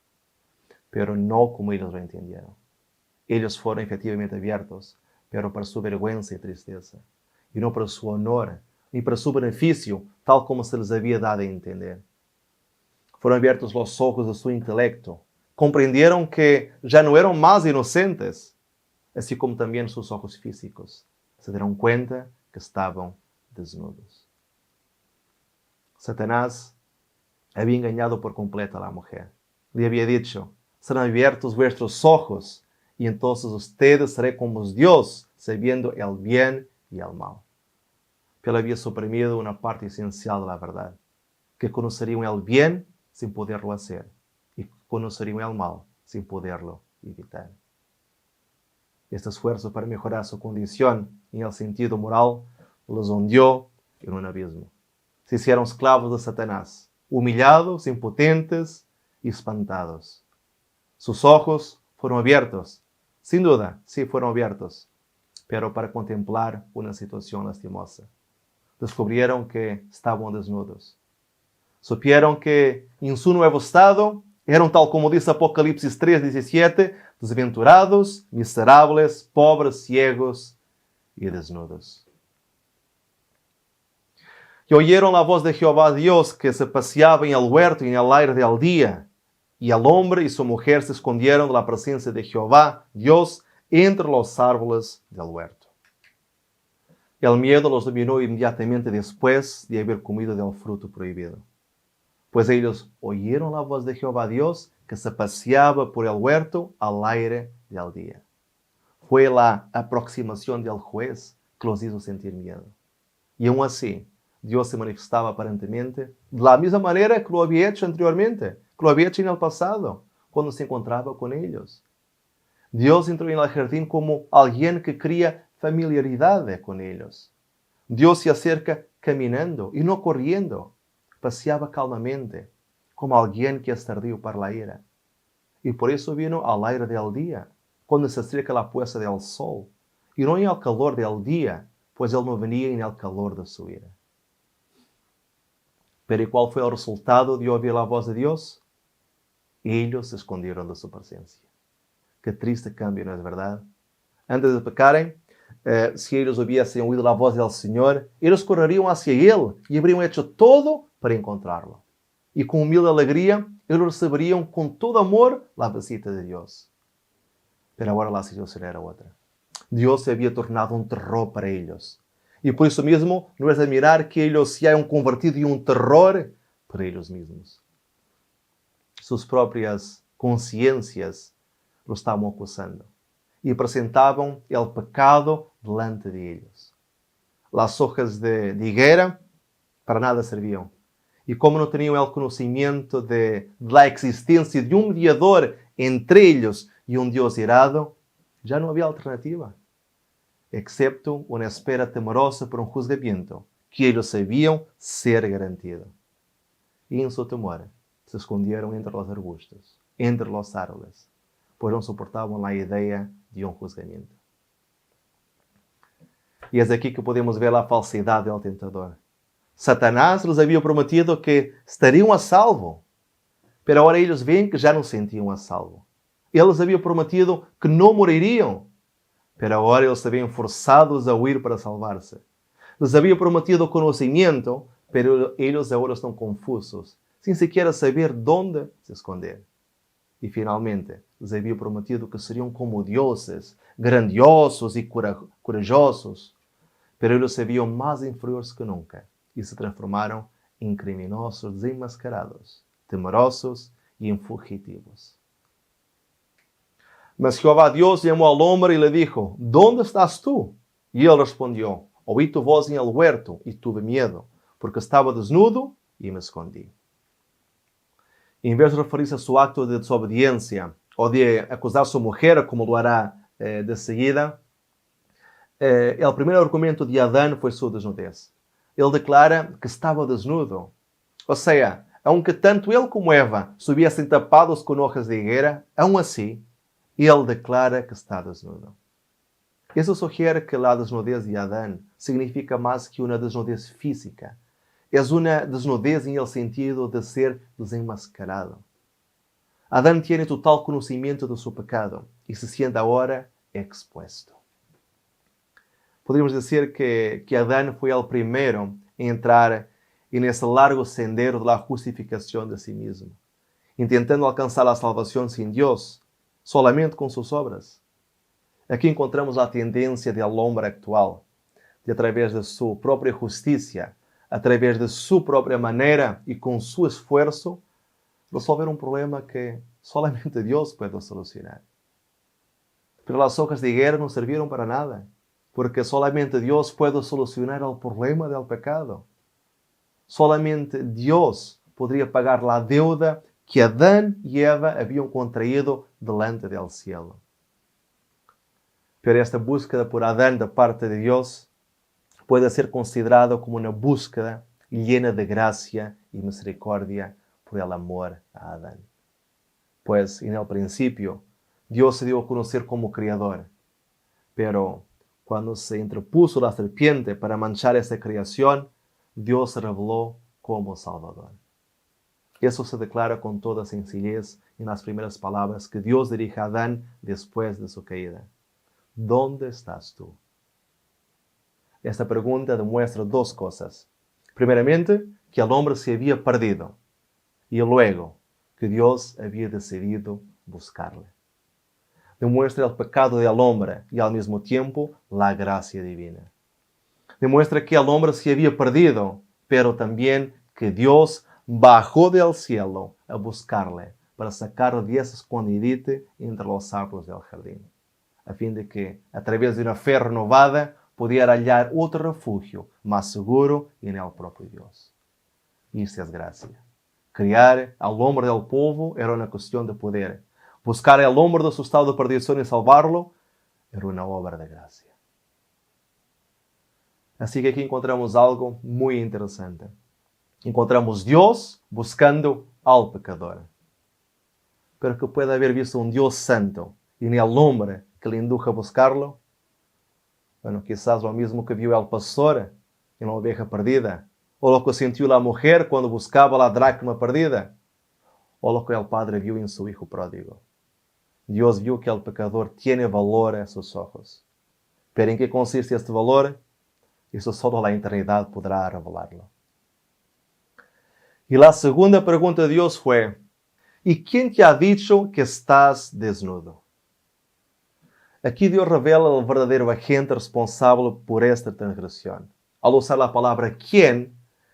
pero no como ellos lo entendieron. Ellos fueron efectivamente abiertos, pero para su vergüenza y tristeza, y no para su honor, ni para su beneficio, tal como se les había dado a entender. Fueron abiertos los ojos de su intelecto. Comprendieron que ya no eran más inocentes, así como también sus ojos físicos. Se dieron cuenta que estaban desnudos. Satanás había engañado por completo a la mujer. Le había dicho, serán abiertos vuestros ojos y entonces ustedes serán como Dios, sabiendo el bien y el mal. Pero había suprimido una parte esencial de la verdad, que conocerían el bien sin poderlo hacer y conocerían el mal sin poderlo evitar. Este esfuerzo para mejorar su condición en el sentido moral los hundió en un abismo. Se hicieron esclavos de Satanás, humillados, impotentes y espantados. Sus ojos fueron abiertos, sin duda, sí fueron abiertos, pero para contemplar una situación lastimosa. Descubrieron que estaban desnudos. Supieron que en su nuevo estado eran, tal como dice Apocalipsis 3:17, desventurados, miserables, pobres, ciegos y desnudos. Y oyeron la voz de Jehová Dios que se paseaba en el huerto y en el aire del día. Y el hombre y su mujer se escondieron de la presencia de Jehová Dios entre los árboles del huerto. El miedo los dominó inmediatamente después de haber comido del fruto prohibido. Pues ellos oyeron la voz de Jehová Dios que se paseaba por el huerto al aire del día. Fue la aproximación del juez que los hizo sentir miedo. Y aún así, Dios se manifestaba aparentemente de la misma manera que lo había hecho anteriormente, que lo había hecho en el pasado, cuando se encontraba con ellos. Dios entró en el jardín como alguien que crea familiaridad con ellos. Dios se acerca caminando y no corriendo. Paseaba calmamente, como alguien que es tardío para la ira. Y por eso vino al aire del día, cuando se acerca la puesta del sol, y no en el calor del día, pues él no venía en el calor de su ira. Pero ¿y cuál fue el resultado de oír la voz de Dios? Ellos se escondieron de su presencia. Qué triste cambio, ¿no es verdad? Antes de pecarem, si ellos hubiesen oído la voz del Señor, ellos correrían hacia Él y habrían hecho todo para encontrarlo. Y con humilde alegría, ellos recibirían con todo amor la visita de Dios. Pero ahora la situación era otra. Dios se había tornado un terror para ellos. Y por eso mismo, no es de admirar que ellos se hayan convertido en un terror para ellos mismos. Sus propias conciencias lo estaban acusando y presentaban el pecado delante de ellos. Las hojas de higuera para nada servían. Y como no tenían el conocimiento de la existencia de un mediador entre ellos y un Dios irado, ya no había alternativa, excepto una espera temerosa por un juzgamiento que ellos sabían ser garantido. Y en su temor se escondieron entre los arbustos, entre los árboles, pues no soportaban la idea de un juzgamiento. Y es aquí que podemos ver la falsidad del tentador. Satanás les había prometido que estariam a salvo, pero agora eles veem que já não se sentiam a salvo. Ele les havia prometido que não morreriam, pero agora eles se veem forçados a huir para salvar-se. Les havia prometido conhecimento, pero eles agora estão confusos, sem sequer saber onde se esconder. E finalmente, les havia prometido que seriam como dioses, grandiosos e corajosos, pero eles se viam mais inferiores que nunca. E se transformaram em criminosos desenmascarados, temerosos e fugitivos. Mas Jehová Dios llamó al hombre y le dijo, ¿dónde estás tú? Y él respondió, Oí tu voz en el huerto y tuve miedo, porque estaba desnudo y me escondí. Em vez de referir-se a seu acto de desobediência ou de acusar sua mulher, como lo hará de seguida, o primeiro argumento de Adão foi sua desnudez. Ele declara que estava desnudo. Ou seja, aunque tanto ele como Eva se hubiesen tapados com hojas de higuera, aún assim, ele declara que está desnudo. Isso sugiere que a desnudez de Adão significa mais que uma desnudez física. É uma desnudez em el sentido de ser desenmascarado. Adão tem total conhecimento de seu pecado e se sente agora expuesto. Podemos dizer que Adão foi o primeiro em entrar nesse largo sendero da justificação de si mesmo, intentando alcançar a salvação sem Deus, solamente com suas obras. Aqui encontramos a tendência do homem atual, de através de sua própria justiça, através de sua própria maneira e com seu esforço, resolver um problema que solamente Deus pode solucionar. Pero as hojas de higuera não serviram para nada, porque solamente Deus pode solucionar o problema do pecado. Solamente Deus poderia pagar a deuda que Adão e Eva haviam contraído delante do cielo. Pero esta búsqueda por Adão da parte de Deus pode ser considerada como uma búsqueda llena de gracia e misericórdia por el amor a Adão. Pois, en el principio, Deus se dio a conocer como Criador, pero quando se interpuso a serpiente para manchar esta criação, Deus se revelou como Salvador. Isso se declara com toda sencillez nas primeiras palavras que Deus dirige a Adão depois de sua caída. ¿Dónde estás tú? Esta pergunta demuestra duas coisas. Primeiramente, que o homem se havia perdido. E luego, que Deus havia decidido buscarle. Demuestra o pecado do homem e, ao mesmo tempo, a graça divina. Demuestra que o homem se havia perdido, pero também que Deus bajou del cielo a buscarle para sacarlo de ese escondite entre os árboles del jardín, a fim de que, através de uma fé renovada, pudiera hallar outro refúgio mais seguro en el próprio Deus. Isso é graça. Criar ao homem del povo era uma questão de poder. Buscar ao homem de su estado de perdição e salvarlo era uma obra de graça. Assim que aqui encontramos algo muito interessante. Encontramos Deus buscando ao pecador. Pero que puede haber visto um Deus santo e nel homem que lhe induje a buscarlo. Bueno, quizás lo mismo que viu el pastor en la oveja perdida, o lo que sentiu la mujer quando buscava la dracma perdida, o lo que el padre viu en su hijo pródigo. Dios viu que el pecador tiene valor a sus ojos. Pero ¿en qué consiste este valor? Eso solo la eternidad podrá revelarlo. Y la segunda pregunta de Dios fue, ¿y quién te ha dicho que estás desnudo? Aqui Deus revela o verdadeiro agente responsável por esta transgressão. Ao usar a palavra quem,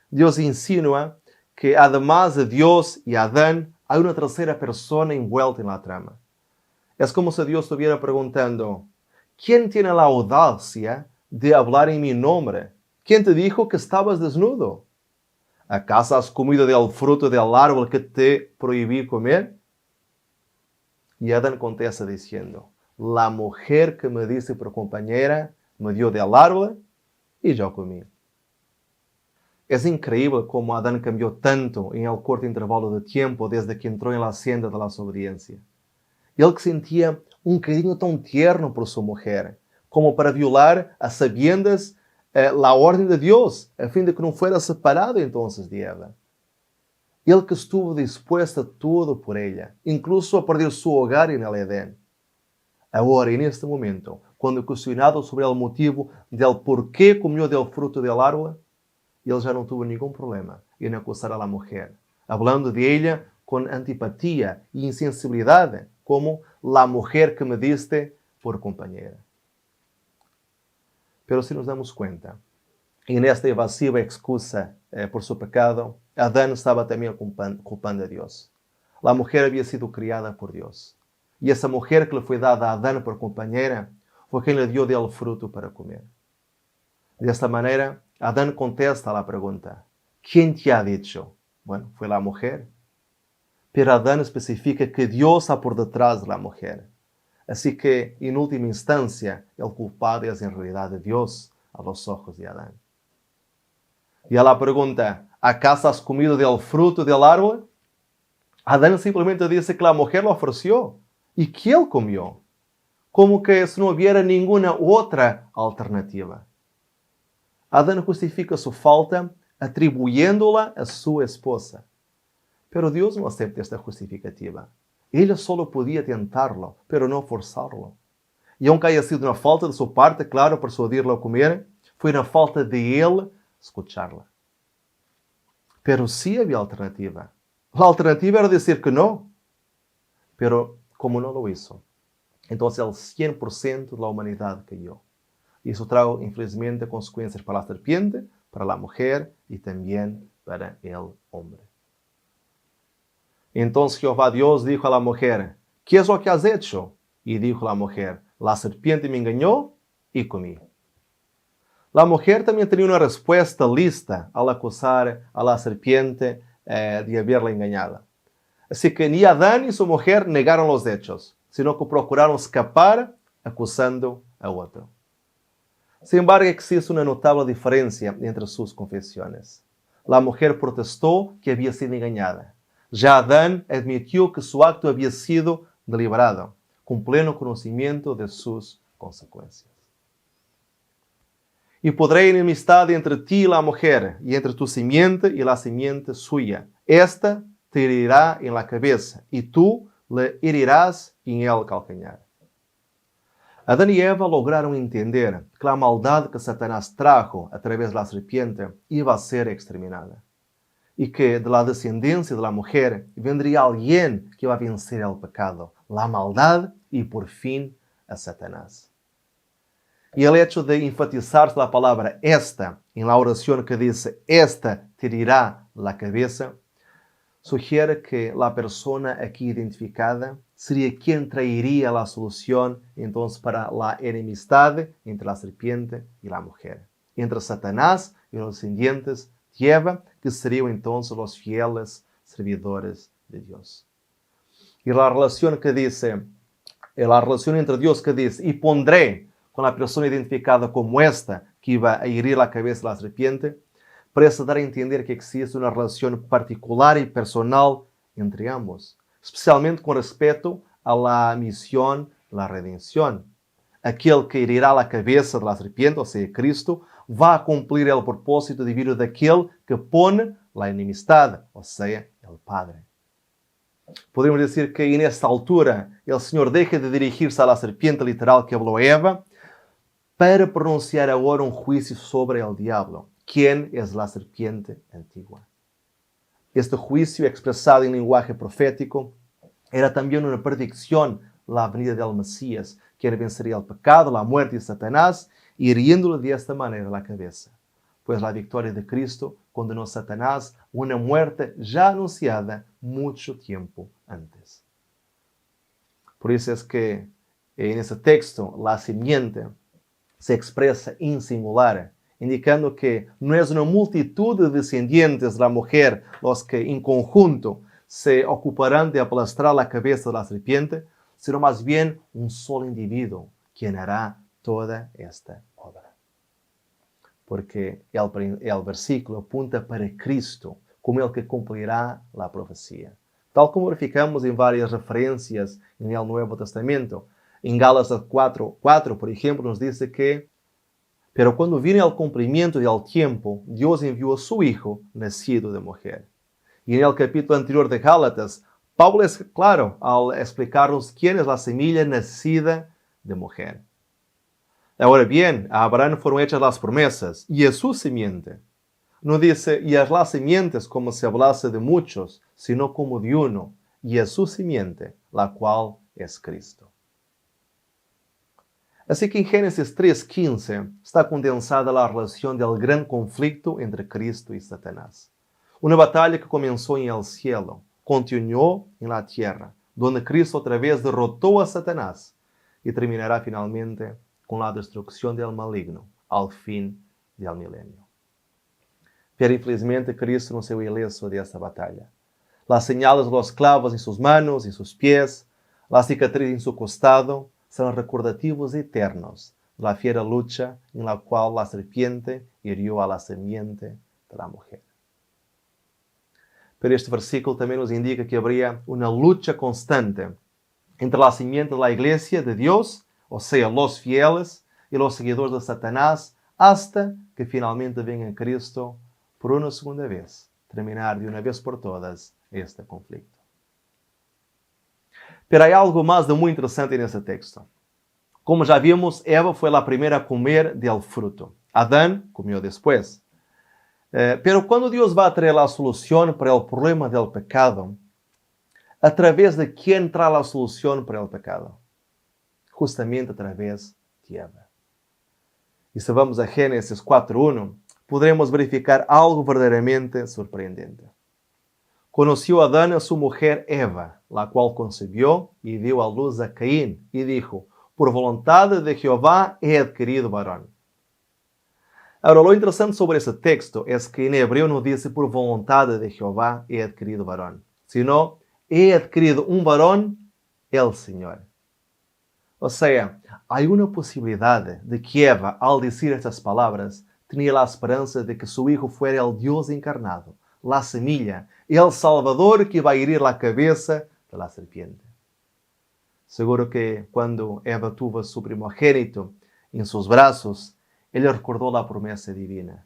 Deus insinua que, además de Deus e Adão, há uma terceira pessoa envuelta na trama. É como se Deus estuviera perguntando, ¿quién tiene la audacia de hablar en mi nombre? ¿Quién te dijo que estabas desnudo? ¿Acaso has comido del fruto del árbol que te prohibí comer? E Adão contesta dizendo, la mujer que me diste por compañera me dio del árbol y yo comí. Es increíble como Adán cambió tanto en el corto intervalo de tiempo desde que entró en la senda de la desobediencia. Él que sentía un cariño tan tierno por su mujer, como para violar a sabiendas la orden de Dios, a fin de que no fuera separado entonces de Eva. Él que estuvo dispuesto a todo por ella, incluso a perder su hogar en el Edén. Agora, neste momento, quando questionado sobre o motivo del por qué comió del fruto del árbol, ele já não tuvo nenhum problema em acusar a la mujer, hablando de ella com antipatia e insensibilidade, como la mujer que me diste por compañera. Pero si nos damos cuenta, e nesta evasiva excusa por su pecado, Adán estava também culpando a Deus. La mujer havia sido criada por Deus. E essa mulher que lhe foi dada a Adão por companheira foi quem lhe deu dele fruto para comer. De esta manera, Adán contesta a la pregunta, ¿quién te ha dicho? Bueno, fue la mujer. Pero Adán especifica que Dios está por detrás de la mujer. Así que, en última instancia, el culpable es en realidad Dios a los ojos de Adán. Y a la pregunta, ¿acaso has comido del fruto del árbol? Adán simplemente dice que la mujer lo ofreció y que él comió, como que si no hubiera ninguna otra alternativa. Adán justifica su falta atribuyéndola a su esposa. Pero Dios no acepta esta justificativa. Ella solo podía tentarlo, pero no forzarlo. Y aunque haya sido una falta de su parte, claro, persuadirlo a comer, fue una falta de él escucharla. Pero sí había alternativa. La alternativa era decir que no. Pero como no lo hizo, entonces el 100% de la humanidad cayó. Y eso trajo, infelizmente, consecuencias para la serpiente, para la mujer y también para el hombre. Entonces Jehová Dios dijo a la mujer, ¿qué es lo que has hecho? Y dijo la mujer, la serpiente me engañó y comí. La mujer también tenía una respuesta lista al acusar a la serpiente de haberla engañado. Así que ni Adán ni su mujer negaron los hechos, sino que procuraron escapar acusando a otro. Sin embargo, existe una notable diferencia entre sus confesiones. La mujer protestó que había sido engañada. Ya Adán admitió que su acto había sido deliberado, con pleno conocimiento de sus consecuencias. Y pondré enemistad entre ti y la mujer, y entre tu simiente y la simiente suya. Esta te herirá en la cabeza, y tú le herirás en el calcañar. Adán y Eva lograron entender que la maldad que Satanás trajo a través de la serpiente iba a ser exterminada. Y que de la descendencia de la mujer vendría alguien que iba a vencer el pecado, la maldad y por fin a Satanás. Y el hecho de enfatizarse la palabra esta en la oración que dice esta te herirá la cabeza, sugiere que la persona aquí identificada sería quien traería la solución entonces para la enemistad entre la serpiente y la mujer, entre Satanás y los descendientes de Eva, que serían entonces los fieles servidores de Dios. Y la relación entre Dios que dice, y pondré con la persona identificada como esta, que iba a herir la cabeza de la serpiente, parece dar a entender que existe una relación particular y personal entre ambos, especialmente con respecto a la misión, la redención. Aquel que herirá la cabeza de la serpiente, o sea, Cristo, va a cumplir el propósito divino de aquel que pone la enemistad, o sea, el Padre. Podemos decir que en esta altura el Señor deja de dirigirse a la serpiente literal que habló Eva para pronunciar ahora un juicio sobre el diablo. ¿Quién es la serpiente antigua? Este juicio, expresado en lenguaje profético, era también una predicción de la venida del Mesías, quien vencería el pecado, la muerte y Satanás, hiriéndole de esta manera la cabeza. Pues la victoria de Cristo condenó a Satanás a una muerte ya anunciada mucho tiempo antes. Por eso es que en ese texto la simiente se expresa en singular, indicando que no es una multitud de descendientes de la mujer los que en conjunto se ocuparán de aplastar la cabeza de la serpiente, sino más bien un solo individuo quien hará toda esta obra. Porque el versículo apunta para Cristo como el que cumplirá la profecía. Tal como verificamos en varias referencias en el Nuevo Testamento. En Gálatas 4:4, por ejemplo, nos dice que pero cuando vino el cumplimiento del tiempo, Dios envió a su Hijo, nacido de mujer. Y en el capítulo anterior de Gálatas, Pablo es claro al explicarnos quién es la semilla nacida de mujer. Ahora bien, a Abraham fueron hechas las promesas, y a su simiente. No dice, y a las simientes como si hablase de muchos, sino como de uno, y a su simiente, la cual es Cristo. Así que en Génesis 3:15 está condensada la relación del gran conflicto entre Cristo y Satanás. Una batalla que comenzó en el cielo, continuó en la tierra, donde Cristo otra vez derrotó a Satanás y terminará finalmente con la destrucción del maligno al fin del milenio. Pero infelizmente Cristo no se vio ileso de esta batalla. Las señales de los clavos en sus manos y sus pies, la cicatriz en su costado, son recordativos eternos de la fiera lucha en la cual la serpiente hirió a la simiente de la mujer. Pero este versículo también nos indica que habría una lucha constante entre la simiente de la iglesia de Dios, o sea, los fieles, y los seguidores de Satanás, hasta que finalmente venga Cristo por una segunda vez, terminar de una vez por todas este conflicto. Pero hay algo más de muy interesante en este texto. Como ya vimos, Eva fue la primera a comer del fruto. Adán comió después. Pero cuando Dios va a traer la solución para el problema del pecado, ¿a través de quién trae la solución para el pecado? Justamente a través de Eva. Y si vamos a Génesis 4:1, podremos verificar algo verdaderamente sorprendente. Conoció Adán a su mujer Eva, la cual concibió y dio a luz a Caín, y dijo: por voluntad de Jehová he adquirido varón. Ahora, lo interesante sobre ese texto es que en hebreo no dice por voluntad de Jehová he adquirido varón, sino he adquirido un varón, el Señor. O sea, hay una posibilidad de que Eva, al decir estas palabras, tenía la esperanza de que su hijo fuera el Dios encarnado, la semilla, el Salvador que va a herir la cabeza de la serpiente. Seguro que cuando Eva tuvo a su primogénito en sus brazos, ella recordó la promesa divina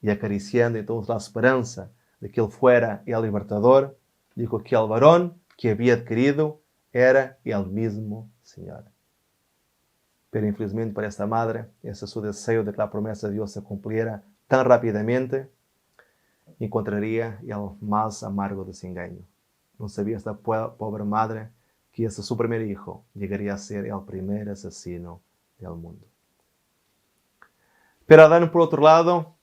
y acariciando entonces la esperanza de que él fuera el libertador, dijo que el varón que había adquirido era el mismo Señor. Pero infelizmente para esta madre, ese es su deseo de que la promesa de Dios se cumpliera tan rápidamente, encontraría el más amargo desengaño. No sabía esta pobre madre que ese su primer hijo llegaría a ser el primer asesino del mundo. Pero Adán, por otro lado,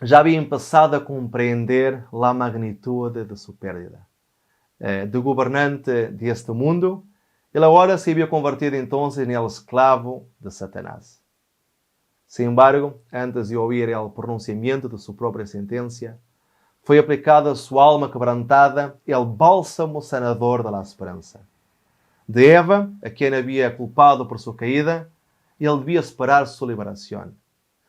ya había empezado a comprender la magnitud de su pérdida. De gobernante de este mundo, él ahora se había convertido entonces en el esclavo de Satanás. Sin embargo, antes de oír el pronunciamiento de su propia sentencia, foi aplicado a sua alma quebrantada el bálsamo sanador de la esperanza. De Eva, a quien había culpado por su caída, él debía esperar su liberación.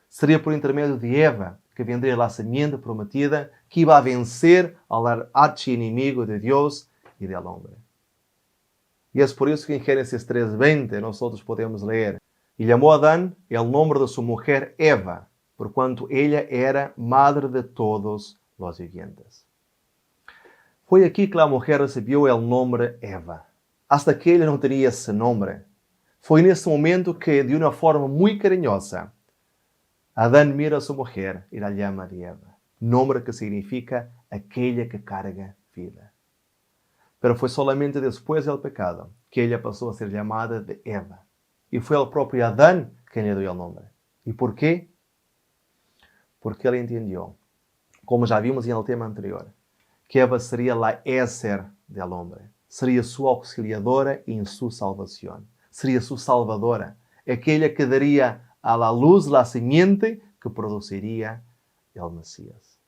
Sería por intermedio de Eva que vendría la simiente prometida que iba a vencer al archienemigo de Dios y del hombre. Y es por eso que en Génesis 3:20 nosotros podemos leer: y llamó a Adán el nombre de su mujer Eva, por cuanto ella era madre de todos los vivientes. Foi aqui que a mulher recebeu o nome Eva. Hasta que ela não teria esse nome. Foi nesse momento que, de uma forma muito carinhosa, Adán mira a sua mulher e a chama de Eva. Nome que significa aquela que carga vida. Pero foi solamente depois do pecado que ela passou a ser chamada de Eva. E foi o próprio Adán quem lhe deu o nome. E por quê? Porque ele entendeu, como já vimos no tema anterior, que Eva seria a Éser del hombre, seria sua auxiliadora em sua salvação, seria sua salvadora, aquela que daria a la luz la simiente que produziria el Mesías.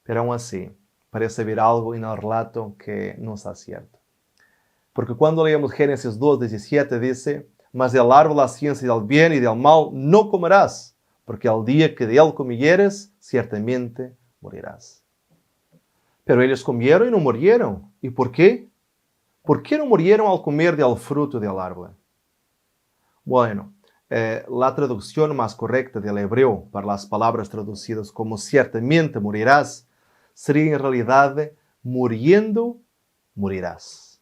Pero aún assim, parece haver algo no relato que não está certo. Porque quando leemos Génesis 2:17 dice: mas del árbol la ciencia del bien y del mal no comerás, porque al día que de él comieres, ciertamente morirás. Pero ellos comieron y no murieron. ¿Y por qué? ¿Por qué no murieron al comer del fruto del árbol? Bueno, la traducción más correcta del hebreo para las palabras traducidas como ciertamente morirás sería en realidad muriendo, morirás.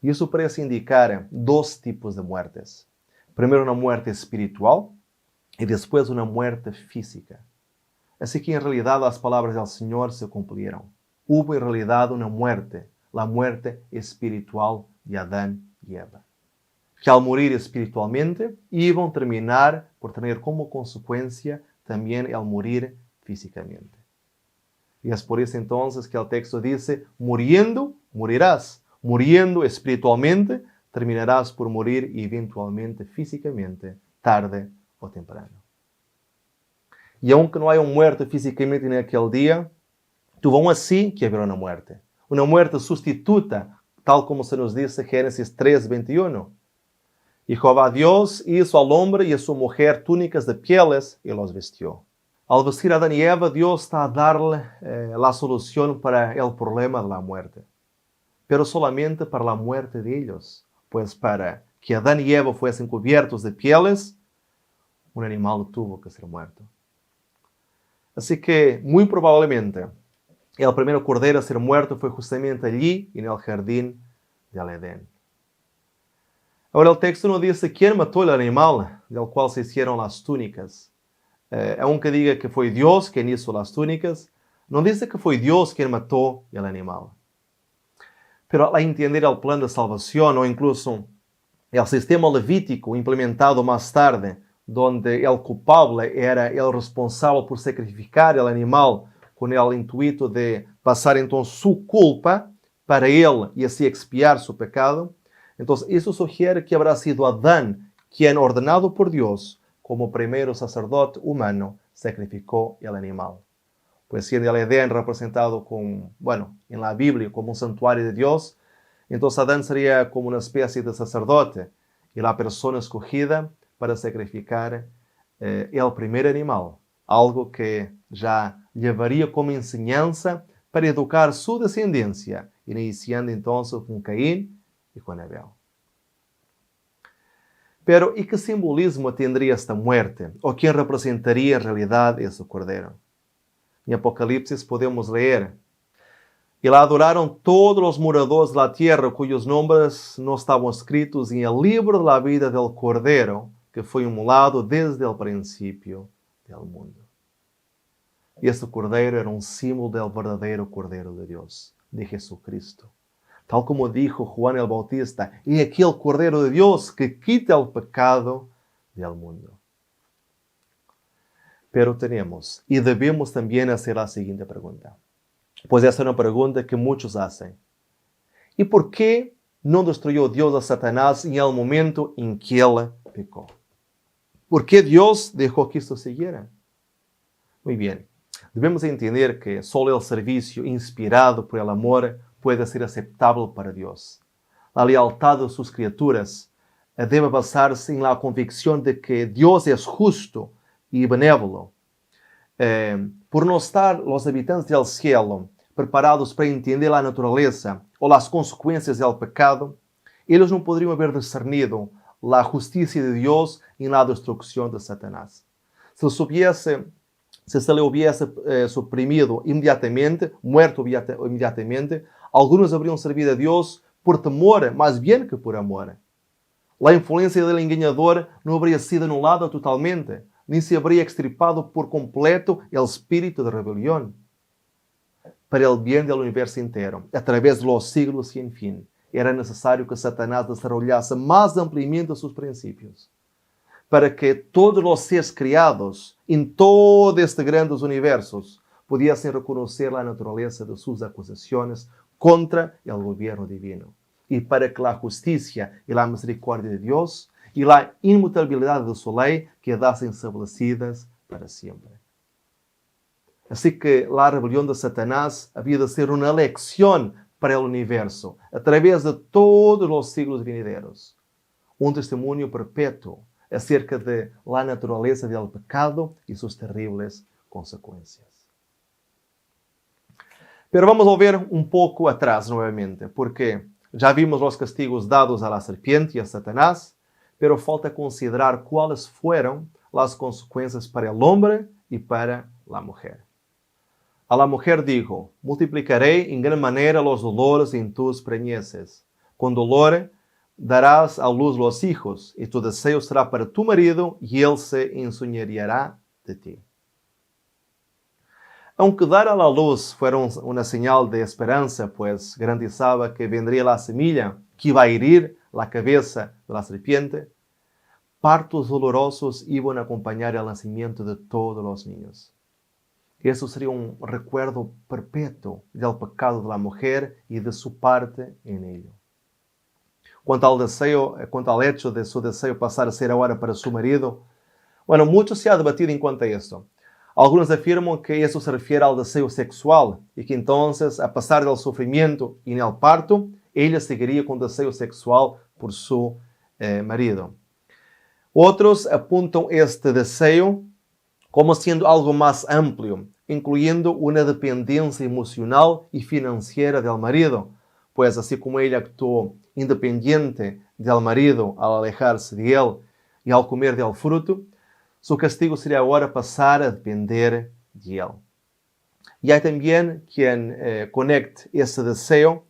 Y eso parece indicar dos tipos de muertes. Primero una muerte espiritual y después una muerte física. Así que en realidad las palabras del Señor se cumplieron. Hubo en realidad una muerte, la muerte espiritual de Adán y Eva, que al morir espiritualmente iban a terminar por tener como consecuencia también el morir físicamente. Y es por eso entonces que el texto dice: muriendo, morirás. Muriendo espiritualmente, terminarás por morir eventualmente físicamente, tarde o temprano. E aunque não haya muerto físicamente naquele dia, tuvo assim que haverá uma muerte. Uma muerte sustituta, tal como se nos dice Génesis 3:21. Y Jehová Dios hizo al hombre y a su mujer túnicas de pieles y los vistió. Al vestir a Adán y Eva, Dios está a darle la solución para el problema de la muerte. Pero solamente para la muerte de ellos. Pues para que Adán y Eva fuesen cubiertos de pieles, un animal tuvo que ser muerto. Así que, muy probablemente, el primer cordero a ser muerto fue justamente allí, en el jardín del Edén. Ahora el texto no dice quién mató el animal del cual se hicieron las túnicas. Aunque diga que fue Dios quien hizo las túnicas, no dice que fue Dios quien mató el animal. Pero al entender el plan de salvación o incluso el sistema levítico implementado más tarde, donde el culpable era el responsable por sacrificar el animal con el intuito de pasar entonces su culpa para él y así expiar su pecado, entonces eso sugiere que habrá sido Adán quien, ordenado por Dios como primero sacerdote humano, sacrificó el animal. Pues siendo el Edén representado en la Biblia como un santuario de Dios, entonces Adán sería como una especie de sacerdote y la persona escogida para sacrificar el primer animal, algo que ya llevaría como enseñanza para educar su descendencia, iniciando entonces con Caín y con Abel. Pero, ¿y qué simbolismo tendría esta muerte? ¿O quién representaría en realidad ese cordero? En Apocalipsis podemos leer: y la adoraron todos los moradores de la tierra cuyos nombres no estaban escritos en el libro de la vida del cordero que fue inmolado desde el principio del mundo. Y este cordero era un símbolo del verdadero Cordero de Dios, de Jesucristo. Tal como dijo Juan el Bautista: y aquí el Cordero de Dios que quita el pecado del mundo. Pero tenemos y debemos también hacer la siguiente pregunta. Pues esta es una pregunta que muchos hacen. ¿Y por qué no destruyó Dios a Satanás en el momento en que él pecó? ¿Por qué Dios dejó que esto siguiera? Muy bien, debemos entender que solo el servicio inspirado por el amor puede ser aceptable para Dios. La lealtad de sus criaturas debe basarse en la convicción de que Dios es justo y benévolo. Por no estar los habitantes del cielo preparados para entender la naturaleza o las consecuencias del pecado, ellos no podrían haber discernido la justicia de Dios en la destrucción de Satanás. Si se le hubiese suprimido inmediatamente, muerto inmediatamente, algunos habrían servido a Dios por temor, más bien que por amor. La influencia del engañador no habría sido anulada totalmente, ni se habría extirpado por completo el espíritu de rebelión. Para el bien del universo entero, a través de los siglos sin fin, era necesario que Satanás desarrollase más ampliamente sus principios, para que todos los seres criados en todos estos grandes universos pudiesen reconocer la naturaleza de sus acusaciones contra el gobierno divino, y para que la justicia y la misericordia de Dios y la inmutabilidad de su ley quedasen establecidas para siempre. Así que la rebelión de Satanás había de ser una lección para el universo, a través de todos los siglos venideros. Un testimonio perpetuo acerca de la naturaleza del pecado y sus terribles consecuencias. Pero vamos a volver un poco atrás nuevamente, porque ya vimos los castigos dados a la serpiente y a Satanás, pero falta considerar cuáles fueron las consecuencias para el hombre y para la mujer. A la mujer dijo: multiplicaré en gran manera los dolores en tus preñeces. Con dolor darás a luz los hijos, y tu deseo será para tu marido, y él se enseñoreará de ti. Aunque dar a la luz fuera una señal de esperanza, pues garantizaba que vendría la semilla que iba a herir la cabeza de la serpiente, partos dolorosos iban a acompañar el nacimiento de todos los niños. Eso sería un recuerdo perpetuo del pecado de la mujer y de su parte en ello. Cuanto al hecho de su deseo pasar a ser ahora para su marido, mucho se ha debatido en cuanto a esto. Algunos afirman que eso se refiere al deseo sexual y que entonces, a pesar del sufrimiento y en el parto, ella seguiría con deseo sexual por su marido. Otros apuntan este deseo como siendo algo más amplio, incluyendo una dependencia emocional y financiera del marido, pues así como ella actuó independiente del marido al alejarse de él y al comer del fruto, su castigo sería ahora pasar a depender de él. Y hay también quien conecta ese deseo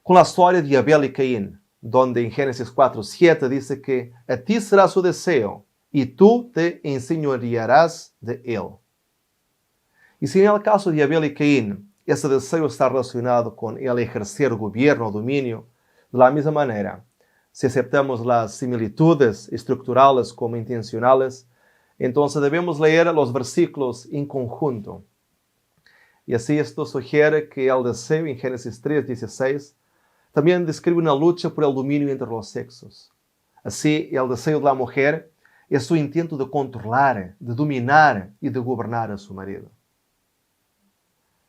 con la historia de Abel y Caín, donde en Génesis 4:7 dice que a ti será su deseo y tú te enseñorearás de él. Y si en el caso de Abel y Caín, ese deseo está relacionado con el ejercer gobierno o dominio, de la misma manera, si aceptamos las similitudes estructurales como intencionales, entonces debemos leer los versículos en conjunto. Y así esto sugiere que el deseo en Génesis 3:16 también describe una lucha por el dominio entre los sexos. Así, el deseo de la mujer es su intento de controlar, de dominar y de gobernar a su marido.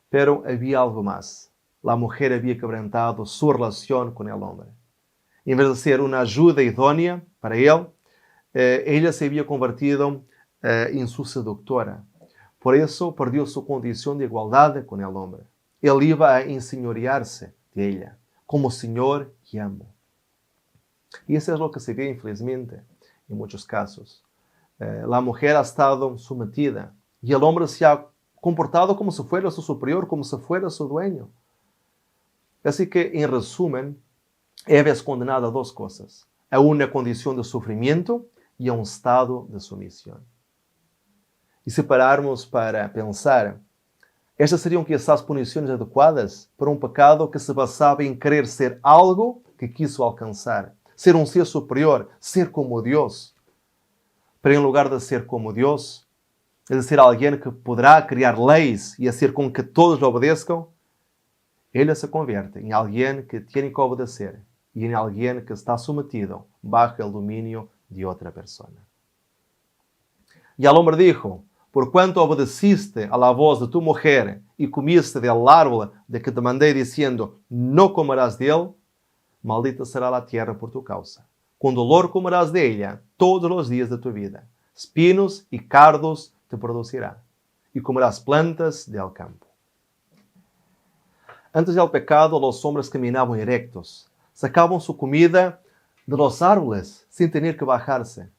Pero había algo más. La mujer había quebrantado su relación con el hombre. En vez de ser una ayuda idónea para él, ella se había convertido en su seductora. Por eso perdió su condición de igualdad con el hombre. Él iba a enseñorearse de ella, como Señor y amo. Y eso es lo que se ve, infelizmente, en muchos casos. La mujer ha estado sometida y el hombre se ha comportado como si fuera su superior, como si fuera su dueño. Así que, en resumen, Eva es condenada a dos cosas: a una condición de sufrimiento y a un estado de sumisión. Y si pararmos para pensar, estas seriam quizás punições adequadas para um pecado que se basava em querer ser algo que quiso alcançar, ser um ser superior, ser como Deus. Pero em lugar de ser como Deus, é de ser alguém que poderá criar leis e fazer com que todos lhe obedeçam, ele se converte em alguém que tem que obedecer e em alguém que está sometido bajo o domínio de outra pessoa. E o homem dijo: por quanto obedeciste a la voz de tu mujer y comiste del árbol de que te mandé diciendo, no comerás de él, maldita será la tierra por tu causa. Con dolor comerás de ella todos los días de tu vida. Espinos y cardos te producirá, y comerás plantas del campo. Antes del pecado, los hombres caminaban erectos, sacaban su comida de los árboles sin tener que bajarse.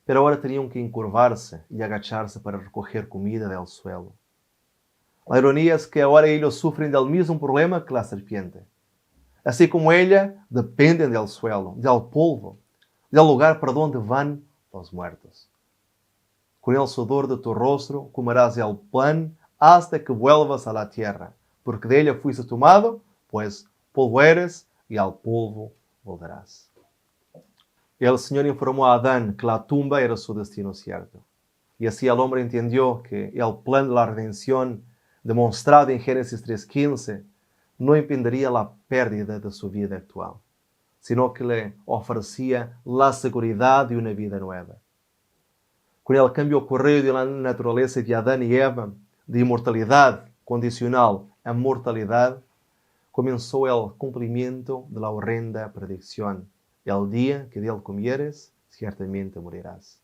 Pero ahora tenían que encurvar-se e agachar-se para recoger comida del suelo. La ironía es que ahora ellos sufren del mismo problema que la serpiente. Así como ella, dependen del suelo, del polvo, del lugar para donde van los muertos. Con el sudor de tu rostro comerás el pan hasta que vuelvas a la tierra, porque de ella fuiste tomado, pues polvo eres y al polvo volverás. El Señor informó a Adán que la tumba era su destino cierto. Y así el hombre entendió que el plan de la redención demostrado en Génesis 3:15 no impediría la pérdida de su vida actual, sino que le ofrecía la seguridad de una vida nueva. Con el cambio ocurrido de la naturaleza de Adán y Eva, de inmortalidad condicional a mortalidad, comenzó el cumplimiento de la horrenda predicción. El día que de él comieres, ciertamente morirás.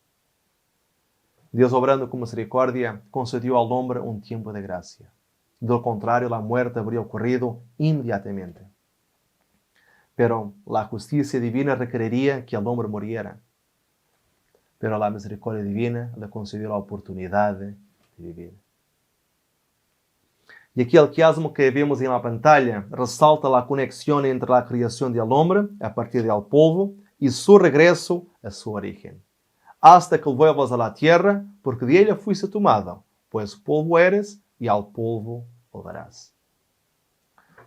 Dios, obrando con misericordia, concedió al hombre un tiempo de gracia. De lo contrario, la muerte habría ocurrido inmediatamente. Pero la justicia divina requeriría que el hombre muriera. Pero la misericordia divina le concedió la oportunidad de vivir. Y aquí el quiasmo que vemos en la pantalla resalta la conexión entre la creación del hombre a partir del polvo y su regreso a su origen. Hasta que vuelvas a la tierra, porque de ella fuiste tomado, pues polvo eres y al polvo volverás.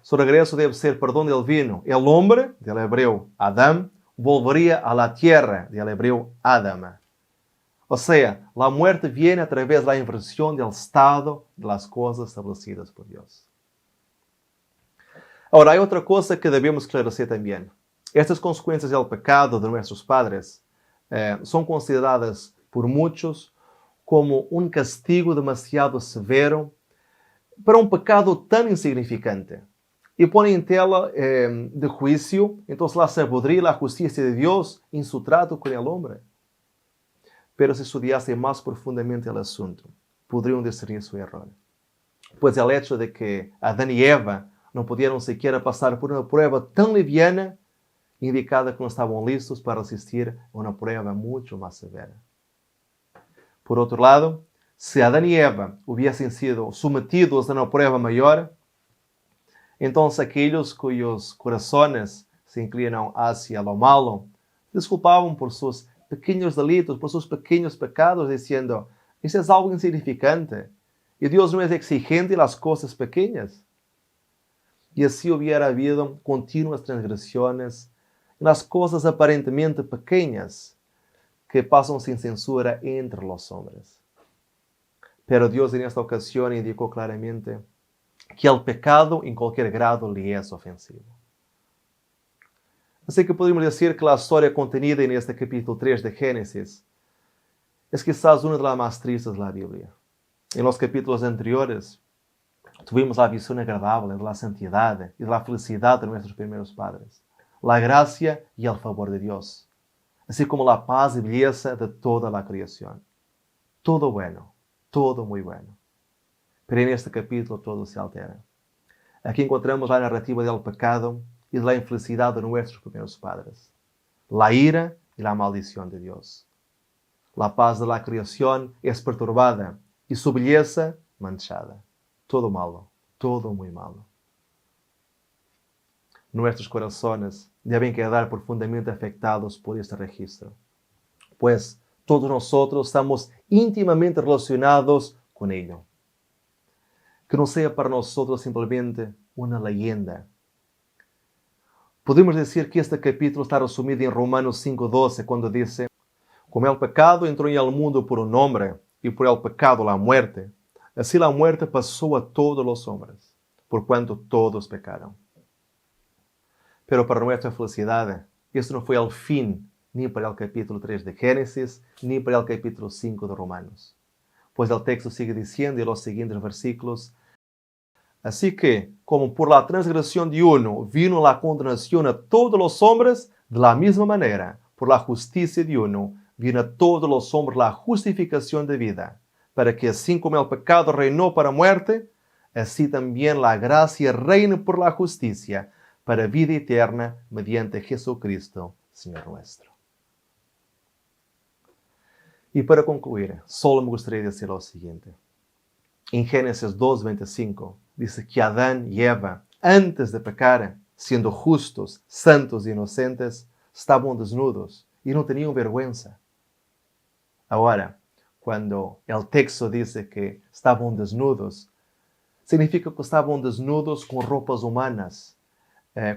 Su regreso debe ser por donde él vino. El hombre, del hebreo Adán, volvería a la tierra, del hebreo Adama. O sea, la muerte viene a través de la inversión del estado de las cosas establecidas por Dios. Ahora, hay otra cosa que debemos esclarecer también. Estas consecuencias del pecado de nuestros padres son consideradas por muchos como um castigo demasiado severo para um pecado tão insignificante. Y pone en tela de juicio, entonces la sabiduría y la justicia de Dios en su trato con el hombre. Pero si estudiase más profundamente el asunto, podrían discernir su error. Pues el hecho de que Adán y Eva no pudieron siquiera pasar por una prueba tan liviana, indicaba que no estaban listos para resistir a una prueba mucho más severa. Por otro lado, si Adán y Eva hubiesen sido sometidos a una prueba mayor, entonces aquellos cuyos corazones se inclinan hacia lo malo, disculpaban por sus pequeños delitos, por sus pequeños pecados, diciendo, eso es algo insignificante, y Dios no es exigente en las cosas pequeñas. Y así hubiera habido continuas transgresiones en las cosas aparentemente pequeñas que pasan sin censura entre los hombres. Pero Dios en esta ocasión indicó claramente que el pecado en cualquier grado le es ofensivo. Así que podemos decir que la historia contenida en este capítulo 3 de Génesis es quizás una de las más tristes de la Biblia. En los capítulos anteriores tuvimos la visión agradable de la santidad y de la felicidad de nuestros primeros padres, la gracia y el favor de Dios, así como la paz y belleza de toda la creación. Todo bueno, todo muy bueno. Pero en este capítulo todo se altera. Aquí encontramos la narrativa del pecado y de la infelicidad de nuestros primeros padres, la ira y la maldición de Dios. La paz de la creación es perturbada y su belleza manchada. Todo malo, todo muy malo. Nuestros corazones deben quedar profundamente afectados por este registro, pues todos nosotros estamos íntimamente relacionados con ello. Que no sea para nosotros simplemente una leyenda. Podemos decir que este capítulo está resumido en Romanos 5:12, cuando dice, como el pecado entró en el mundo por un hombre, y por el pecado la muerte, así la muerte pasó a todos los hombres, por cuanto todos pecaron. Pero para nuestra felicidad, esto no fue el fin, ni para el capítulo 3 de Génesis, ni para el capítulo 5 de Romanos. Pues el texto sigue diciendo en los siguientes versículos, así que, como por la transgresión de uno vino la condenación a todos los hombres, de la misma manera, por la justicia de uno, vino a todos los hombres la justificación de vida, para que así como el pecado reinó para muerte, así también la gracia reine por la justicia, para vida eterna, mediante Jesucristo, Señor nuestro. Y para concluir, solo me gustaría decir lo siguiente. En Génesis 2:25, dice que Adán y Eva, antes de pecar, siendo justos, santos e inocentes, estaban desnudos y no tenían vergüenza. Ahora, cuando el texto dice que estaban desnudos, significa que estaban desnudos con ropas humanas,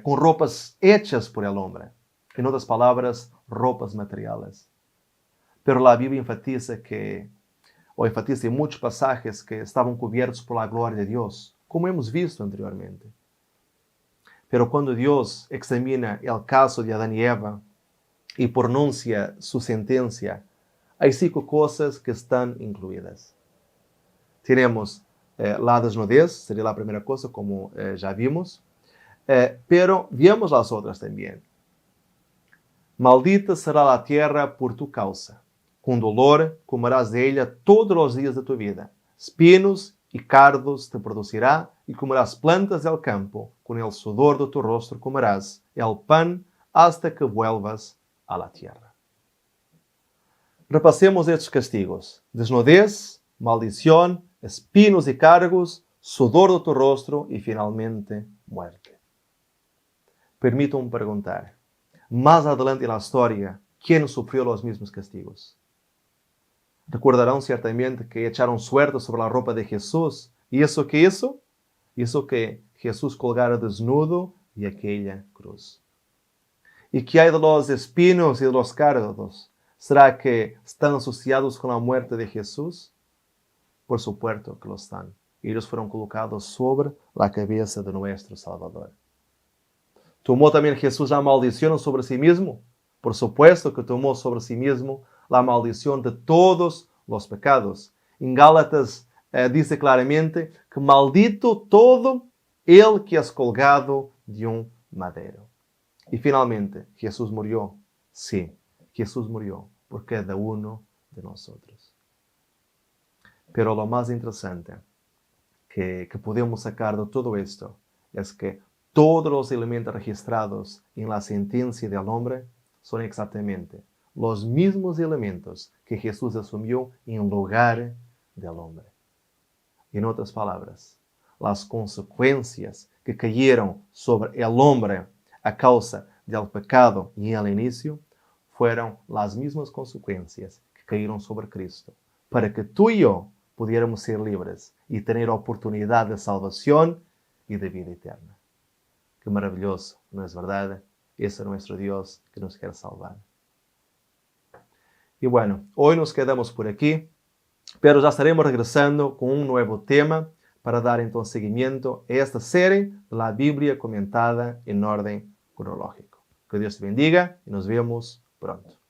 con ropas hechas por el hombre. En otras palabras, ropas materiales. Pero la Biblia enfatiza en muchos pasajes que estaban cubiertos por la gloria de Dios, como hemos visto anteriormente. Pero cuando Dios examina el caso de Adán y Eva y pronuncia su sentencia, hay 5 cosas que están incluidas. Tenemos la desnudez, sería la primera cosa, como ya vimos, pero veamos las otras también. Maldita será la tierra por tu causa. Com dolor comerás de ella todos los días de tu vida. Espinos y cardos te producirá y comerás plantas del campo. Con el sudor de tu rostro comerás el pan hasta que vuelvas a la tierra. Repasemos estos castigos. Desnudez, maldición, espinos y cargos, sudor de tu rostro y finalmente muerte. Permítanme preguntar, más adelante en la historia, ¿quién sufrió los mismos castigos? Recordarán ciertamente que echaron suerte sobre la ropa de Jesús. ¿Y eso qué hizo? Hizo que Jesús colgara desnudo en aquella cruz. ¿Y qué hay de los espinos y de los cardos? ¿Será que están asociados con la muerte de Jesús? Por supuesto que lo están. Ellos fueron colocados sobre la cabeza de nuestro Salvador. ¿Tomó también Jesús la maldición sobre sí mismo? Por supuesto que tomó sobre sí mismo la maldición de todos los pecados. En Gálatas dice claramente que maldito todo el que es colgado de un madero. Y finalmente, Jesús murió. Sí, Jesús murió por cada uno de nosotros. Pero lo más interesante que podemos sacar de todo esto es que todos los elementos registrados en la sentencia del hombre son exactamente los mismos elementos que Jesús asumió en lugar del hombre. En otras palabras, las consecuencias que cayeron sobre el hombre a causa del pecado en el inicio fueron las mismas consecuencias que cayeron sobre Cristo, para que tú y yo pudiéramos ser libres y tener oportunidad de salvación y de vida eterna. Qué maravilloso, ¿no es verdad? Ese es nuestro Dios que nos quiere salvar. Y bueno, hoy nos quedamos por aquí, pero ya estaremos regresando con un nuevo tema para dar entonces seguimiento a esta serie de la Biblia comentada en orden cronológico. Que Dios te bendiga y nos vemos pronto.